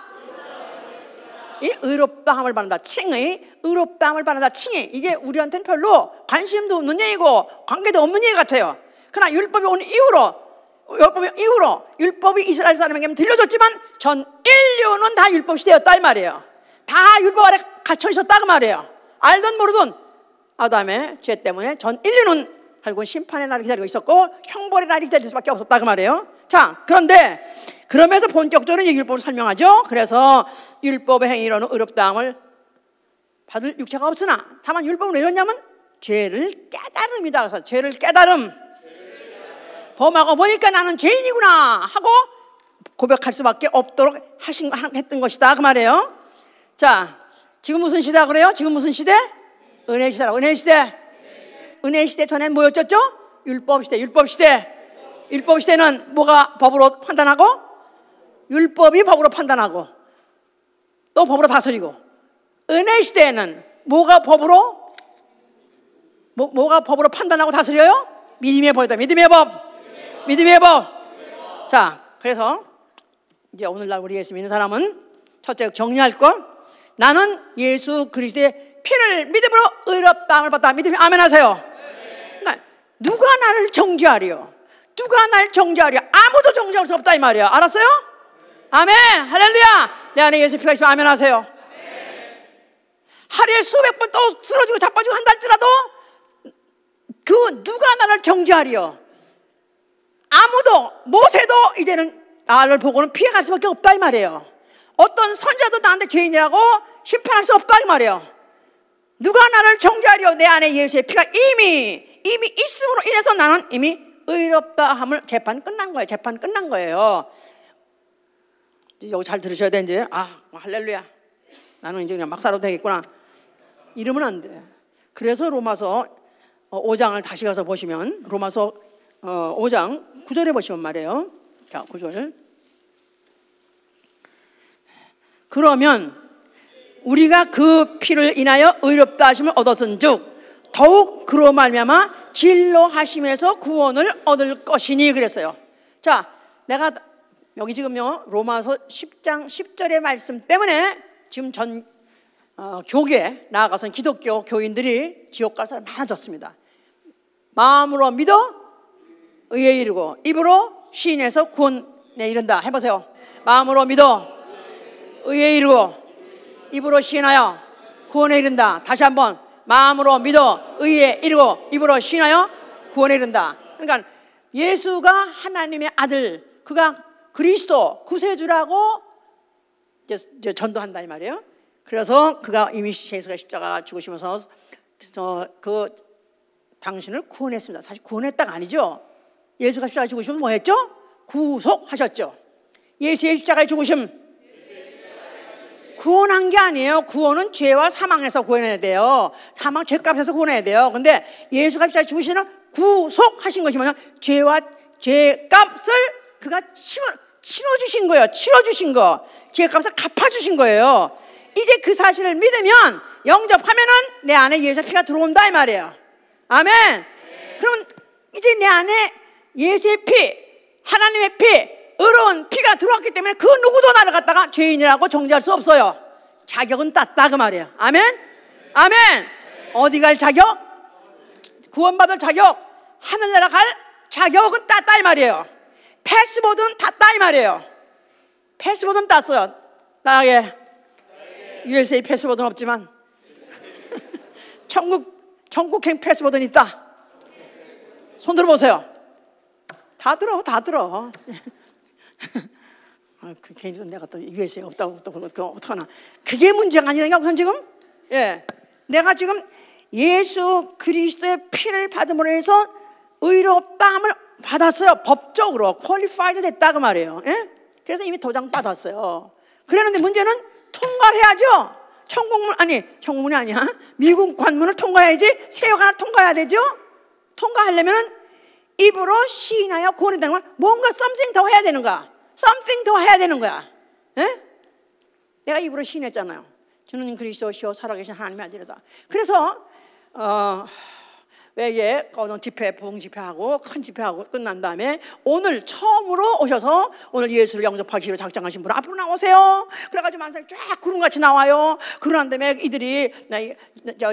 이 의롭다함을 받는다. 칭의 의롭다함을 받는다. 칭의 이게 우리한테는 별로 관심도 없는 얘기고 관계도 없는 얘기 같아요. 그러나 율법이 온 이후로 율법이 이스라엘 사람에게 들려줬지만 전 인류는 다 율법 시대였다 이 말이에요. 다 율법 아래 갇혀 있었다 그 말이에요. 알든 모르든 아담의 죄 때문에 전 인류는 결국은 심판의 날을 기다리고 있었고 형벌의 날이 기다릴 수밖에 없었다 그 말이에요. 자, 그런데 그러면서 본격적으로 율법을 설명하죠. 그래서 율법의 행위로는 의롭다함을 받을 육체가 없으나 다만 율법은 왜 줬냐면 죄를 깨달음이다. 그래서 죄를 깨달음 범하고 보니까 나는 죄인이구나 하고 고백할 수밖에 없도록 했던 것이다 그 말이에요. 자, 지금 무슨 시대라 그래요? 지금 무슨 시대? 은혜 시대라. 은혜 시대. 은혜 시대 전엔 뭐였었죠? 율법 시대. 율법 시대는 뭐가 법으로 판단하고 율법이 법으로 판단하고 또 법으로 다스리고, 은혜 시대에는 뭐가 법으로 판단하고 다스려요? 믿음의 법이다. 믿음의 법. 자, 그래서 이제 오늘날 우리 예수 믿는 사람은 첫째 정리할 것, 나는 예수 그리스도의 피를 믿음으로 의롭다함을 받다. 믿음이 아멘 하세요. 그러니까 누가 나를 정죄하리요? 아무도 정죄할 수 없다 이 말이에요. 알았어요? 아멘. 할렐루야. 내 안에 예수 피가 있으면 아멘 하세요. 하루에 수백 번 또 쓰러지고 자빠지고 한다 할지라도 그 누가 나를 정죄하리요? 아무도, 모세도 이제는 나를 보고는 피해갈 수밖에 없다 이 말이에요. 어떤 선지자도 나한테 죄인이라고 심판할 수 없다 이 말이에요. 누가 나를 정죄하리요? 내 안에 예수의 피가 이미 있음으로 인해서 나는 이미 의롭다함을 재판 끝난 거예요. 이거 잘 들으셔야 돼. 이제 할렐루야, 나는 이제 그냥 막 살아도 되겠구나 이러면 안 돼. 그래서 로마서 5장을 다시 가서 보시면, 로마서 5장 9절에 보시면 말이에요. 자, 9절. 그러면 우리가 그 피를 인하여 의롭다 하심을 얻었은즉 더욱 그로 말미암아 진노하심에서 구원을 얻을 것이니 그랬어요. 자, 내가 여기 지금요 로마서 10장 10절의 말씀 때문에 지금 전 교계에 나아가서 기독교 교인들이 지옥 갈 사람이 많아졌습니다. 마음으로 믿어 의에 이르고 입으로 시인해서 구원에 이른다. 해보세요. 마음으로 믿어 의에 이르고 입으로 시인하여 구원에 이른다. 다시 한번, 마음으로 믿어 의에 이르고 입으로 시인하여 구원에 이른다. 그러니까 예수가 하나님의 아들, 그가 그리스도 구세주라고 이제 전도한다 이 말이에요. 그래서 그가 이미 예수가 십자가 죽으시면서 그 당신을 구원했습니다. 사실 구원했다가 아니죠. 예수가 십자가 죽으시면 뭐 했죠? 구속하셨죠. 예수의 십자가의 죽으심. 구원한 게 아니에요. 구원은 죄와 사망에서 구원해야 돼요. 사망 죄값에서 구원해야 돼요. 근데 예수가 십자가에 죽으시는 구속하신 것이 뭐냐? 죄와 죄값을 그가 치러주신 거예요. 치러주신 거. 죄값을 갚아주신 거예요. 이제 그 사실을 믿으면 영접하면은 내 안에 예수의 피가 들어온다 이 말이에요. 아멘. 그러면 이제 내 안에 예수의 피, 하나님의 피, 의로운 피가 들어왔기 때문에 그 누구도 나를 갖다가 죄인이라고 정죄할 수 없어요. 자격은 땄다 그 말이에요. 아멘. 아멘. 어디 갈 자격? 구원받을 자격, 하늘 나라 갈 자격은 땄다 이 말이에요. 패스보드는 땄다 이 말이에요. 패스보드는 땄어요. 나에게 USA 패스보드는 없지만 천국행 패스보드는 있다. 손 들어보세요. 다 들어. 그 괜히 내가 또 USA가 없다고 또 어떡하나. 그게 문제가 아니라니까 우선 지금. 예, 내가 지금 예수 그리스도의 피를 받음으로 해서 의롭다함을 받았어요. 법적으로 퀄리파이드 됐다 그 말이에요. 예? 그래서 이미 도장 받았어요. 그랬는데 문제는 통과를 해야죠. 천국문이 아니야. 미국 관문을 통과해야지. 세역 하나 통과해야 되죠. 통과하려면은 입으로 시인하여 구원이 되는 거야. 뭔가 something 더 해야 되는 거야. something 더 해야 되는 거야. 에? 내가 입으로 시인했잖아요. 주는 그리스도시요 살아계신 하나님의 아들이다. 그래서 외에 집회, 부흥 집회하고 큰 집회하고 끝난 다음에 오늘 처음으로 오셔서 오늘 예수를 영접하기로 작정하신 분 앞으로 나오세요. 그래가지고 만사에 쫙 구름같이 나와요. 그러는 다음에 이들이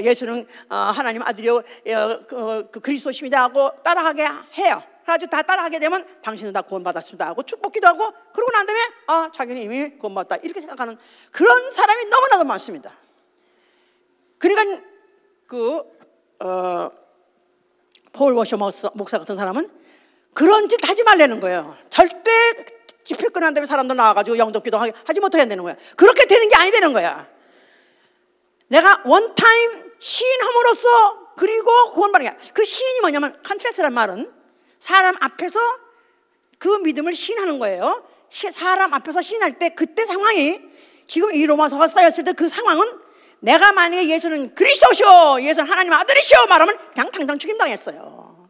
예수는 하나님 아들이요 그 그리스도십니다 하고 따라하게 해요. 그래가지고 다 따라하게 되면 당신은 다 구원받았습니다 하고 축복기도 하고 그러고 난 다음에 자기는 이미 구원받았다 이렇게 생각하는 그런 사람이 너무나도 많습니다. 그러니까 폴 워셔 목사 같은 사람은 그런 짓 하지 말라는 거예요. 절대 집회 끝난 다음에 사람들 나와가지고 영접기도 하지 못하게 되는 거야. 그렇게 되는 게 아니 되는 거야. 내가 원타임 시인함으로써 그리고 구원받는 게 그 시인이 뭐냐면 컨페스란 말은 사람 앞에서 그 믿음을 시인하는 거예요. 사람 앞에서 시인할 때 그때 상황이 지금 이 로마서가 써였을 때 그 상황은 내가 만약에 예수는 그리스도시오, 예수는 하나님 아들이시오 말하면 그냥 당장 죽임당했어요.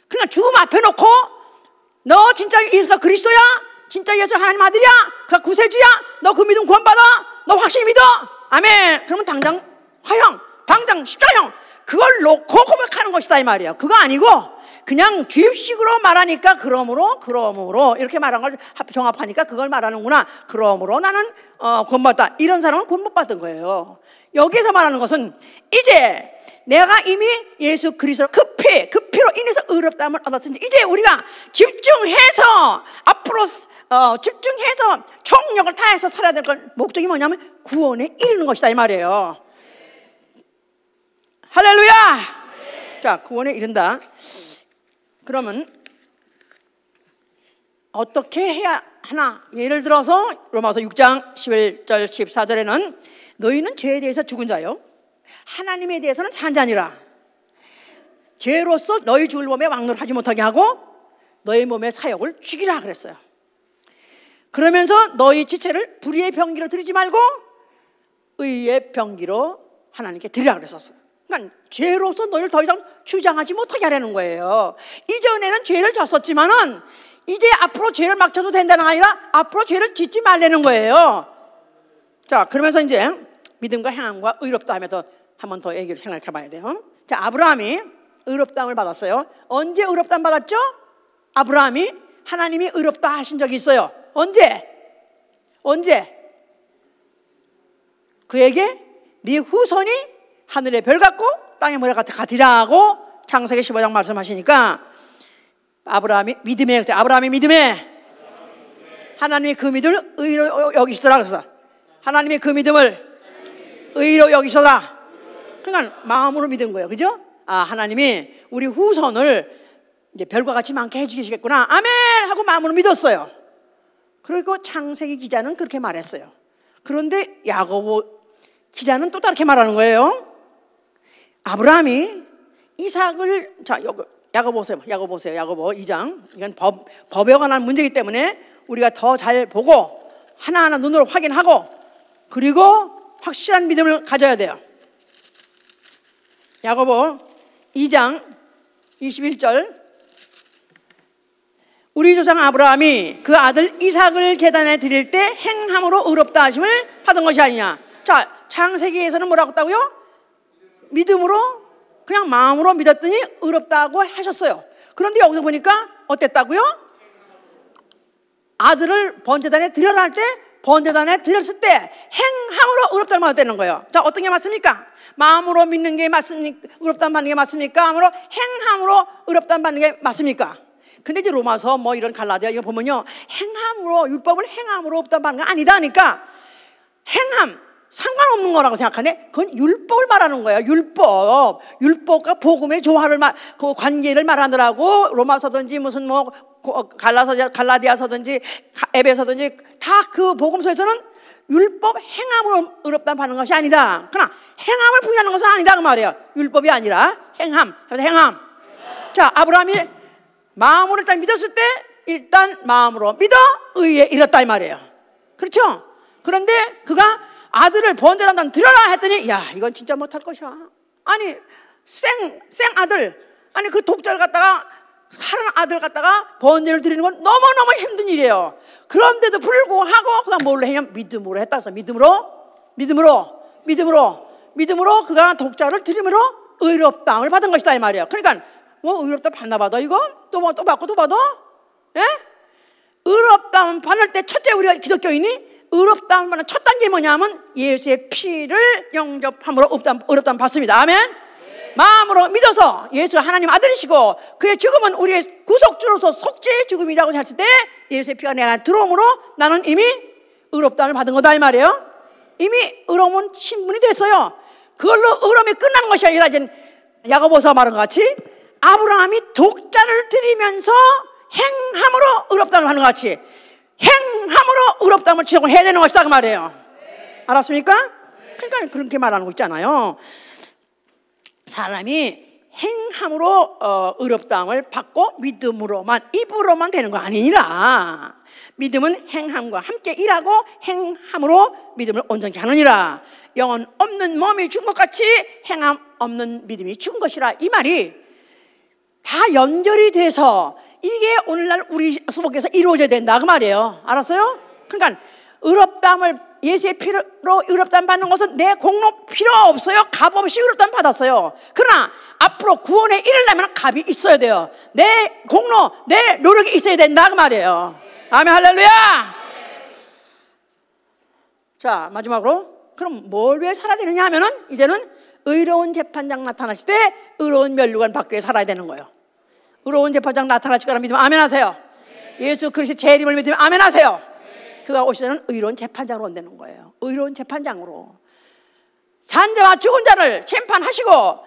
그러니까 죽음 앞에 놓고 너 진짜 예수가 그리스도야? 진짜 예수 하나님 아들이야? 그가 구세주야? 너 그 믿음 구원받아? 너 확실히 믿어? 아멘. 그러면 당장 화형, 당장 십자형 그걸 놓고 고백하는 것이다 이 말이에요. 그거 아니고 그냥 주입식으로 말하니까 그러므로 이렇게 말한 걸 종합하니까 그걸 말하는구나. 그러므로 나는 구원받았다. 이런 사람은 구원 못 받은 거예요. 여기에서 말하는 것은 이제 내가 이미 예수 그리스도 그 피로 인해서 의롭다함을 얻었으니 이제 우리가 집중해서 앞으로 집중해서 총력을 다해서 살아야 될 건 목적이 뭐냐면 구원에 이르는 것이다 이 말이에요. 할렐루야. 자, 구원에 이른다. 그러면 어떻게 해야 하나? 예를 들어서 로마서 6장 11절 14절에는 너희는 죄에 대해서 죽은 자요 하나님에 대해서는 산 자니라. 죄로서 너희 죽을 몸에 왕노릇하지 못하게 하고 너희 몸의 사욕을 죽이라 그랬어요. 그러면서 너희 지체를 불의의 병기로 드리지 말고 의의 병기로 하나님께 드리라 그랬었어요. 그러니까 죄로서 너희를 더 이상 주장하지 못하게 하라는 거예요. 이전에는 죄를 졌었지만은 이제 앞으로 죄를 막 져도 된다는 게 아니라 앞으로 죄를 짓지 말라는 거예요. 자, 그러면서 이제 믿음과 행함과 의롭다 하면서 한 번 더 얘기를 생각해 봐야 돼요. 자, 아브라함이 의롭다함을 받았어요. 언제 의롭다함 받았죠? 아브라함이 하나님이 의롭다 하신 적이 있어요. 언제? 그에게 네 후손이 하늘의 별 같고 땅의 모래 같으리라고 창세기 15장 말씀하시니까 아브라함이 믿음에 하나님이 그 믿음을 의로 여기시더라. 그래서 하나님이 그 믿음을 의로 여기시더라. 그러니까 마음으로 믿은 거예요. 그죠? 하나님이 우리 후손을 이제 별과 같이 많게 해주시겠구나. 아멘 하고 마음으로 믿었어요. 그리고 창세기 기자는 그렇게 말했어요. 그런데 야고보 기자는 또 다르게 말하는 거예요. 아브라함이 이삭을 야고보 보세요. 야고보 2장. 이건 법에 관한 문제이기 때문에 우리가 더 잘 보고 하나하나 눈으로 확인하고 그리고 확실한 믿음을 가져야 돼요. 야고보 2장 21절. 우리 조상 아브라함이 그 아들 이삭을 제단에 드릴 때 행함으로 의롭다 하심을 받은 것이 아니냐. 자, 창세기에서는 뭐라고 했다고요? 믿음으로, 그냥 마음으로 믿었더니 의롭다고 하셨어요. 그런데 여기서 보니까 어땠다고요? 아들을 번제단에 드려라 할 때, 번제단에 드렸을 때 행함으로 의롭다를 받았다는 거예요. 자, 어떤 게 맞습니까? 마음으로 믿는 게 맞습니까? 의롭다는 받는 게 맞습니까? 아무로 행함으로 의롭다는 받는 게 맞습니까? 근데 이제 로마서 뭐 이런 갈라디아 이거 보면요, 행함으로, 율법을 행함으로 의롭다는 받는 거 아니다 하니까 행함 상관없는 거라고 생각하네. 그건 율법을 말하는 거예요. 율법과 복음의 조화를 그 관계를 말하느라고 로마서든지 무슨 뭐 갈라디아서든지 에베소서든지 다 그 복음서에서는 율법 행함으로 의롭다 받는 것이 아니다. 그러나 행함을 부인하는 것은 아니다 그 말이에요. 율법이 아니라 행함. 자, 아브라함이 마음으로 일단 믿었을 때 일단 마음으로 믿어 의에 이뤘다 이 말이에요. 그렇죠? 그런데 그가 아들을 번제단에 드려라 했더니 야, 이건 진짜 못할 것이야. 아니 생 아들, 아니 그 독자를 갖다가 사는 아들 갖다가 번제를 드리는 건 너무너무 힘든 일이에요. 그런데도 불구하고 그가 뭘로 했냐면 믿음으로 했다 해서 믿음으로 그가 독자를 드림으로 의롭다함을 받은 것이다 이 말이에요. 그러니까 뭐 의롭다 받나 봐도 이거 또 받고 또 받아? 예? 의롭다함 받을 때 첫째 우리가 기독교인이 의롭다함 받는 첫 단계 뭐냐면 예수의 피를 영접함으로 의롭다함 받습니다. 아멘. 마음으로 믿어서 예수가 하나님 아들이시고 그의 죽음은 우리의 구속주로서 속죄의 죽음이라고 했을 때 예수의 피가 내 안에 들어옴으로 나는 이미 의롭다함을 받은 거다 이 말이에요. 이미 의로운 신분이 됐어요. 그걸로 의로움이 끝난 것이 아니라 이제 야고보서 말한 것 같이 아브라함이 독자를 드리면서 행함으로 의롭다함을 하는 것 같이 행함으로 의롭다함을 지속을 해야 되는 것이다 그 말이에요. 알았습니까? 그러니까 그렇게 말하는 거 있잖아요. 사람이 행함으로 의롭다함을 받고 믿음으로만, 입으로만 되는 거 아니니라. 믿음은 행함과 함께 일하고 행함으로 믿음을 온전히 하느니라. 영혼 없는 몸이 죽은 것 같이 행함 없는 믿음이 죽은 것이라. 이 말이 다 연결이 돼서 이게 오늘날 우리 속에서 이루어져야 된다 그 말이에요. 알았어요? 그러니까 의롭다함을 예수의 피로 의롭다함 받는 것은 내 공로 필요 없어요. 값 없이 의롭다함 받았어요. 그러나 앞으로 구원에 이르려면 값이 있어야 돼요. 내 공로, 내 노력이 있어야 된다 그 말이에요. 아멘 할렐루야. 자, 마지막으로 그럼 뭘 위해 살아야 되느냐 하면은 이제는 의로운 재판장 나타나실 때 의로운 면류관 받기 위해 살아야 되는 거예요. 의로운 재판장 나타나실 거라 믿으면 아멘 하세요. 예수 그리스도의 재림을 믿으면 아멘 하세요. 그가 오시는 의로운 재판장으로 온다는 거예요. 의로운 재판장으로 잔자와 죽은 자를 심판하시고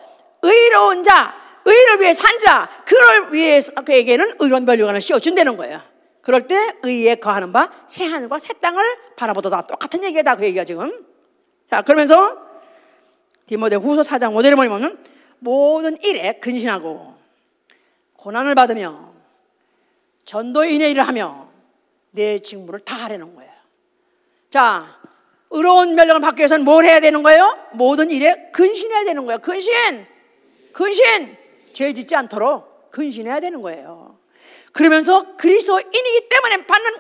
의로운 자, 의를 위해 산 자, 그를 위해서 그에게는 의로운 면류관을 씌워준다는 거예요. 그럴 때 의에 거하는 바 새 하늘과 새 땅을 바라보다 똑같은 얘기다 그 얘기가 지금. 자, 그러면서 디모데후서 4장 5절에 보면 모든 일에 근신하고 고난을 받으며 전도인의 일을 하며 내 직무를 다 하려는 거예요. 자, 의로운 멸령을 받기 위해서는 뭘 해야 되는 거예요? 모든 일에 근신해야 되는 거예요. 근신, 죄 짓지 않도록 근신해야 되는 거예요. 그러면서 그리스도인이기 때문에 받는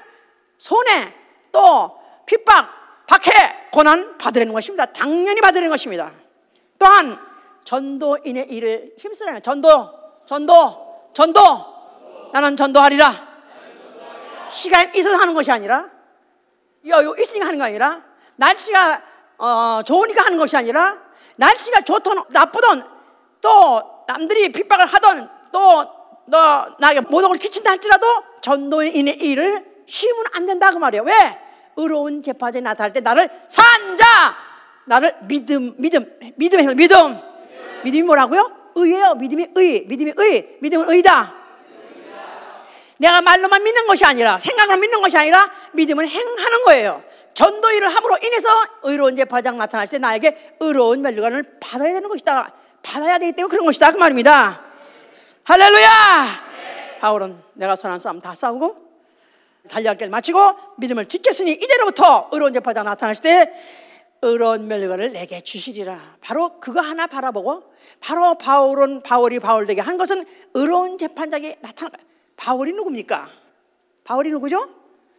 손해, 또 핍박, 박해, 고난 받으려는 것입니다. 당연히 받으려는 것입니다. 또한 전도인의 일을 힘쓰라는 전도. 나는 전도하리라. 시간 있어서 하는 것이 아니라 여유 있으니까 하는 거 아니라 날씨가 좋으니까 하는 것이 아니라 날씨가 좋든 나쁘든 또 남들이 핍박을 하든 또 나에게 모독을 끼친다 할지라도 전도인의 일을 쉬면 안 된다 그 말이에요. 왜? 의로운 재판장이 나타날 때 나를 산자, 나를 믿음이 뭐라고요? 의예요. 믿음은 의다. 내가 말로만 믿는 것이 아니라 생각으로 믿는 것이 아니라 믿음은 행하는 거예요. 전도 일을 함으로 인해서 의로운 재판장 나타날 때 나에게 의로운 면류관을 받아야 되는 것이다. 받아야 되기 때문에 그런 것이다 그 말입니다. 할렐루야. 바울은 내가 선한 싸움 다 싸우고 달려갈 길 마치고 믿음을 지켰으니 이제로부터 의로운 재판장 나타나실 때 의로운 멸관을 내게 주시리라. 바로 그거 하나 바라보고 바로 바울이 바울 되게 한 것은 의로운 재판장이 나타난 거예요. 바울이 누굽니까? 바울이 누구죠?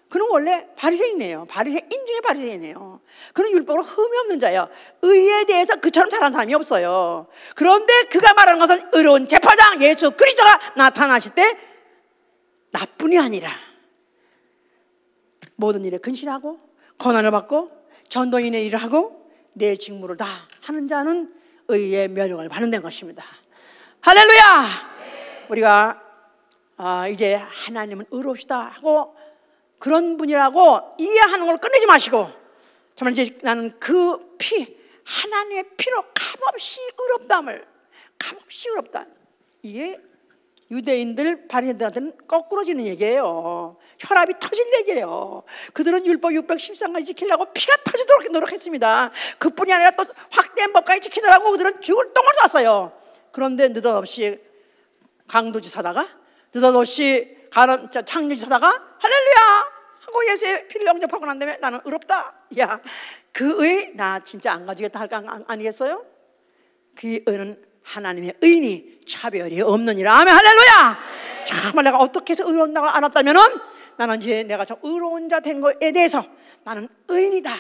그는 원래 바리새인이에요. 바리새인 중에 바리새인이에요. 그는 율법으로 흠이 없는 자예요. 의에 대해서 그처럼 잘한 사람이 없어요. 그런데 그가 말하는 것은 의로운 재판장 예수 그리스도가 나타나실 때 나뿐이 아니라 모든 일에 근신하고 고난을 받고 전도인의 일을 하고 내 직무를 다 하는 자는 의의 면역을 받는 것입니다. 할렐루야. 우리가 이제 하나님은 의로우시다 하고 그런 분이라고 이해하는 걸 끝내지 마시고 정말 이제 나는 그 하나님의 피로 값없이 의롭다. 이게 유대인들 바리새인들한테는 거꾸로지는 얘기예요. 혈압이 터질 얘기예요. 그들은 율법 613까지 지키려고 피가 터지도록 노력했습니다. 그뿐이 아니라 또 확대한 법까지 지키더라고. 그들은 죽을 똥을 쌌어요. 그런데 느닷없이 강도지 사다가 느닷없이 창녀지 사다가 할렐루야 하고 예수의 피를 영접하고 난 다음에 나는 의롭다. 야, 그 의 나 진짜 안 가지겠다 할 거 아니겠어요? 그 의는 하나님의 의인이 차별이 없느니라. 아멘. 할렐루야. 정말 내가 어떻게 해서 의로운 걸 알았다면은 나는 이제 내가 좀 의로운 자 된 거에 대해서 나는 의인이다.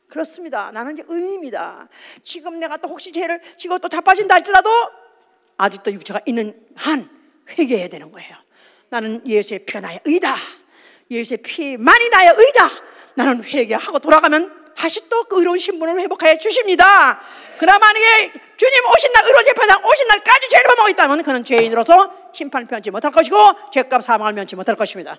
그렇습니다. 나는 이제 의인입니다. 지금 내가 또 혹시 죄를 지고 또 자빠진다 할지라도 아직도 육체가 있는 한 회개해야 되는 거예요. 나는 예수의 피가 나의 의다. 예수의 피만이 나의 의다. 나는 회개하고 돌아가면 다시 또 그 의로운 신분을 회복하여 주십니다. 그러나 만약에 주님 오신 날, 의로운 재판장 오신 날까지 죄를 범하고 있다면 그는 죄인으로서 심판을 면치 못할 것이고 죄값 사망을 면치 못할 것입니다.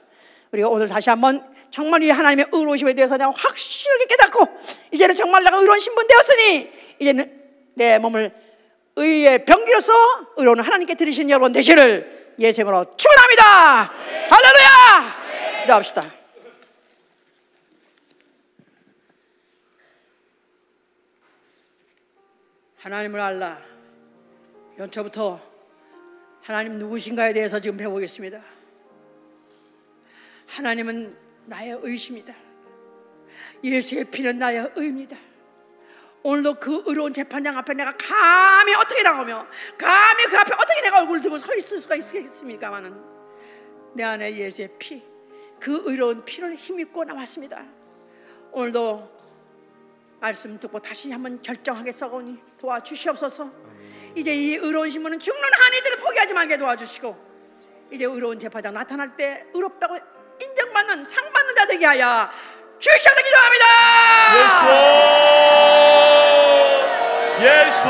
우리가 오늘 다시 한번 정말 이 하나님의 의로우심에 대해서 내가 확실하게 깨닫고 이제는 정말 내가 의로운 신분 되었으니 이제는 내 몸을 의의 병기로서 의로운 하나님께 드리신 여러분 되시를 예수님으로 축원합니다. 할렐루야. 기도합시다. 하나님을 알라. 연초부터 하나님 누구신가에 대해서 지금 배워보겠습니다. 하나님은 나의 의십니다. 예수의 피는 나의 의입니다. 오늘도 그 의로운 재판장 앞에 내가 감히 어떻게 나오며 감히 그 앞에 어떻게 내가 얼굴을 들고 서 있을 수가 있겠습니까마는 내 안에 예수의 피, 그 의로운 피를 힘입고 나왔습니다. 오늘도 말씀 듣고 다시 한번 결정하겠사오니 도와주시옵소서. 이제 이 의로운 신분은 죽는 한이들을 포기하지 말게 도와주시고 이제 의로운 재판장 나타날 때 의롭다고 인정받는 상받는 자 되게 하여 주시옵소서. 기도합니다. 예수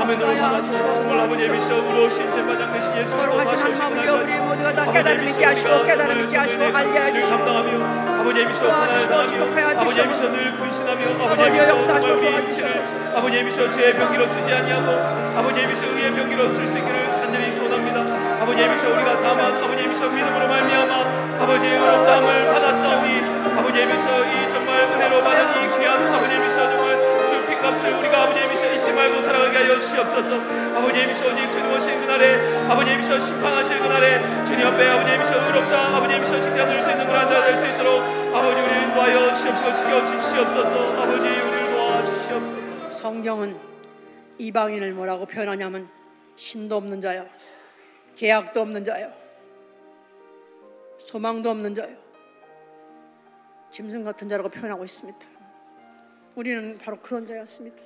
아멘으로 받아서 정말 아버님이시여 의로우신 재판장 되신 예수 그리스도 다시 오신 그날까지 아버님이시여 우리가 정말 주님의 일을 감당하며 아버님이시여 고난을 당하며 아버님이시여 늘 근신하며 아버님이시여 정말 우리 육체를 아버님이시여 죄의 병기로 쓰지 아니하고 아버님이시여 의의 병기로 쓸 수 있기를 간절히 소원합니다. 아버님이시여 우리가 다만 아버님이시여 믿음으로 말미암아 아버지의 의롭다함을 받았사오니 아버님이시여 이 정말 은혜로 받은 이 귀한 아버님이시여 정말 값을 우리가 아버님이시여 잊지 말고 살아가게 하여 주시옵소서. 아버님이시여 오직 주님 오신 그날에 아버님이시여 심판하실 그날에 주님 앞에 아버님이시여 의롭다 아버님이시여 직장 들을 수 있는 그런 자 될 수 있도록 아버지 우리를 인도하여 주시옵시고 지켜주시옵소서. 아버지 우리를 도와주시옵소서. 성경은 이방인을 뭐라고 표현하냐면 신도 없는 자요, 계약도 없는 자요, 소망도 없는 자요, 짐승 같은 자라고 표현하고 있습니다. 우리는 바로 그런 자였습니다.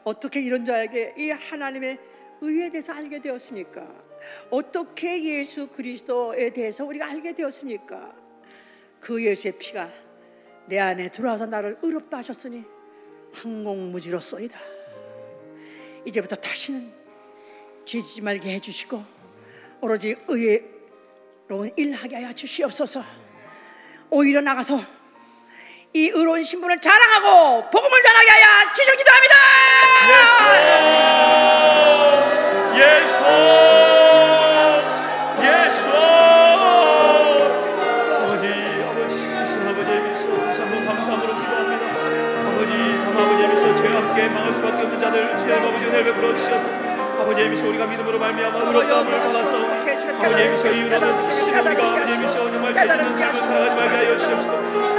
어떻게 이런 자에게 이 하나님의 의에 대해서 알게 되었습니까? 어떻게 예수 그리스도에 대해서 우리가 알게 되었습니까? 그 예수의 피가 내 안에 들어와서 나를 의롭다 하셨으니 항공무지로소이다. 이제부터 다시는 죄지지 말게 해주시고 오로지 의로운 일하게 하여 주시옵소서. 오히려 나가서 이 의로운 신분을 자랑하고 복음을 전하게 하여 주시기 기도합니다. 예수 아버지의 미소 다시 한번 감사함으로 기도합니다. 아버지의 미소 죄와 함께 망할 수밖에 없는 자들 주님 아버지 은혜를 베풀어 주셔서 아버지의 미소 우리가 믿음으로 말미암아 의롭다함을 받았사오니 아버지의 미소 이후로는 다시 우리가 아버지의 미소 정말 죄짓는 삶을 살아가지 말게 하여 주시옵시고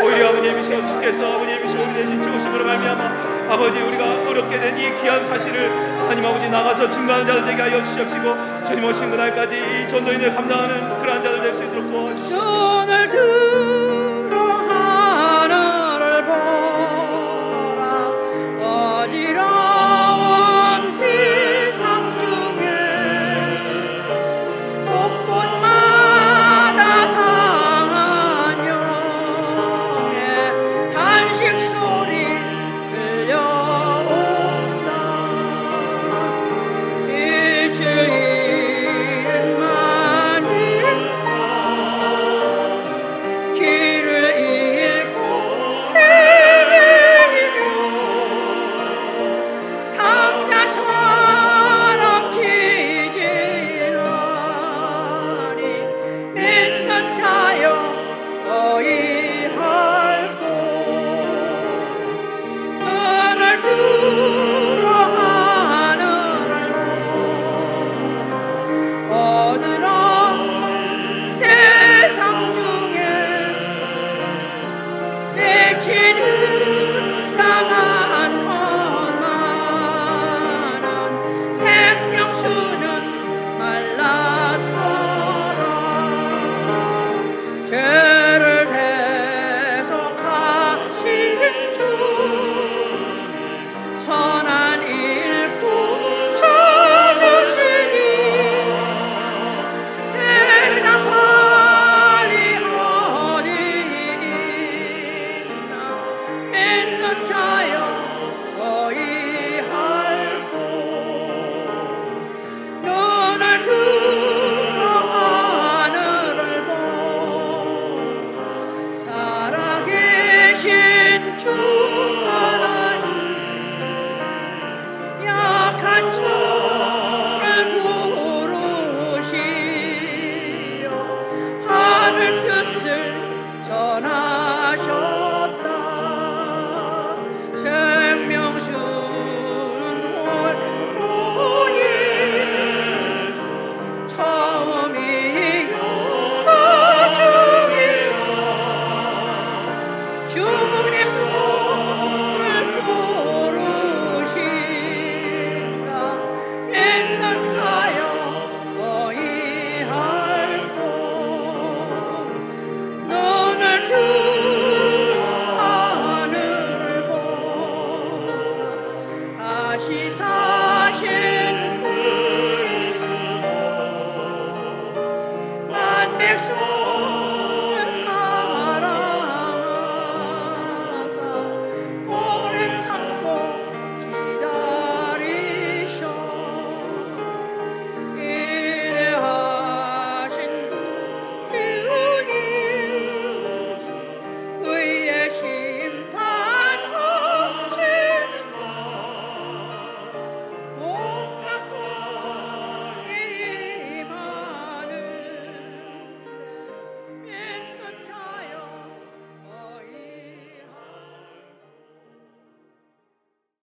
오히려 아버지의 미소 주께서 아버지의 미소 우리 대신 죽으심으로 말미암아 아버지 우리가 어렵게 된 이 귀한 사실을 하나님 아버지 나가서 증거하는 자들 되게 하여 주시옵시고 주님 오신 그날까지 이 전도인을 감당하는 그러한 자들 될 수 있도록 도와주시옵소서.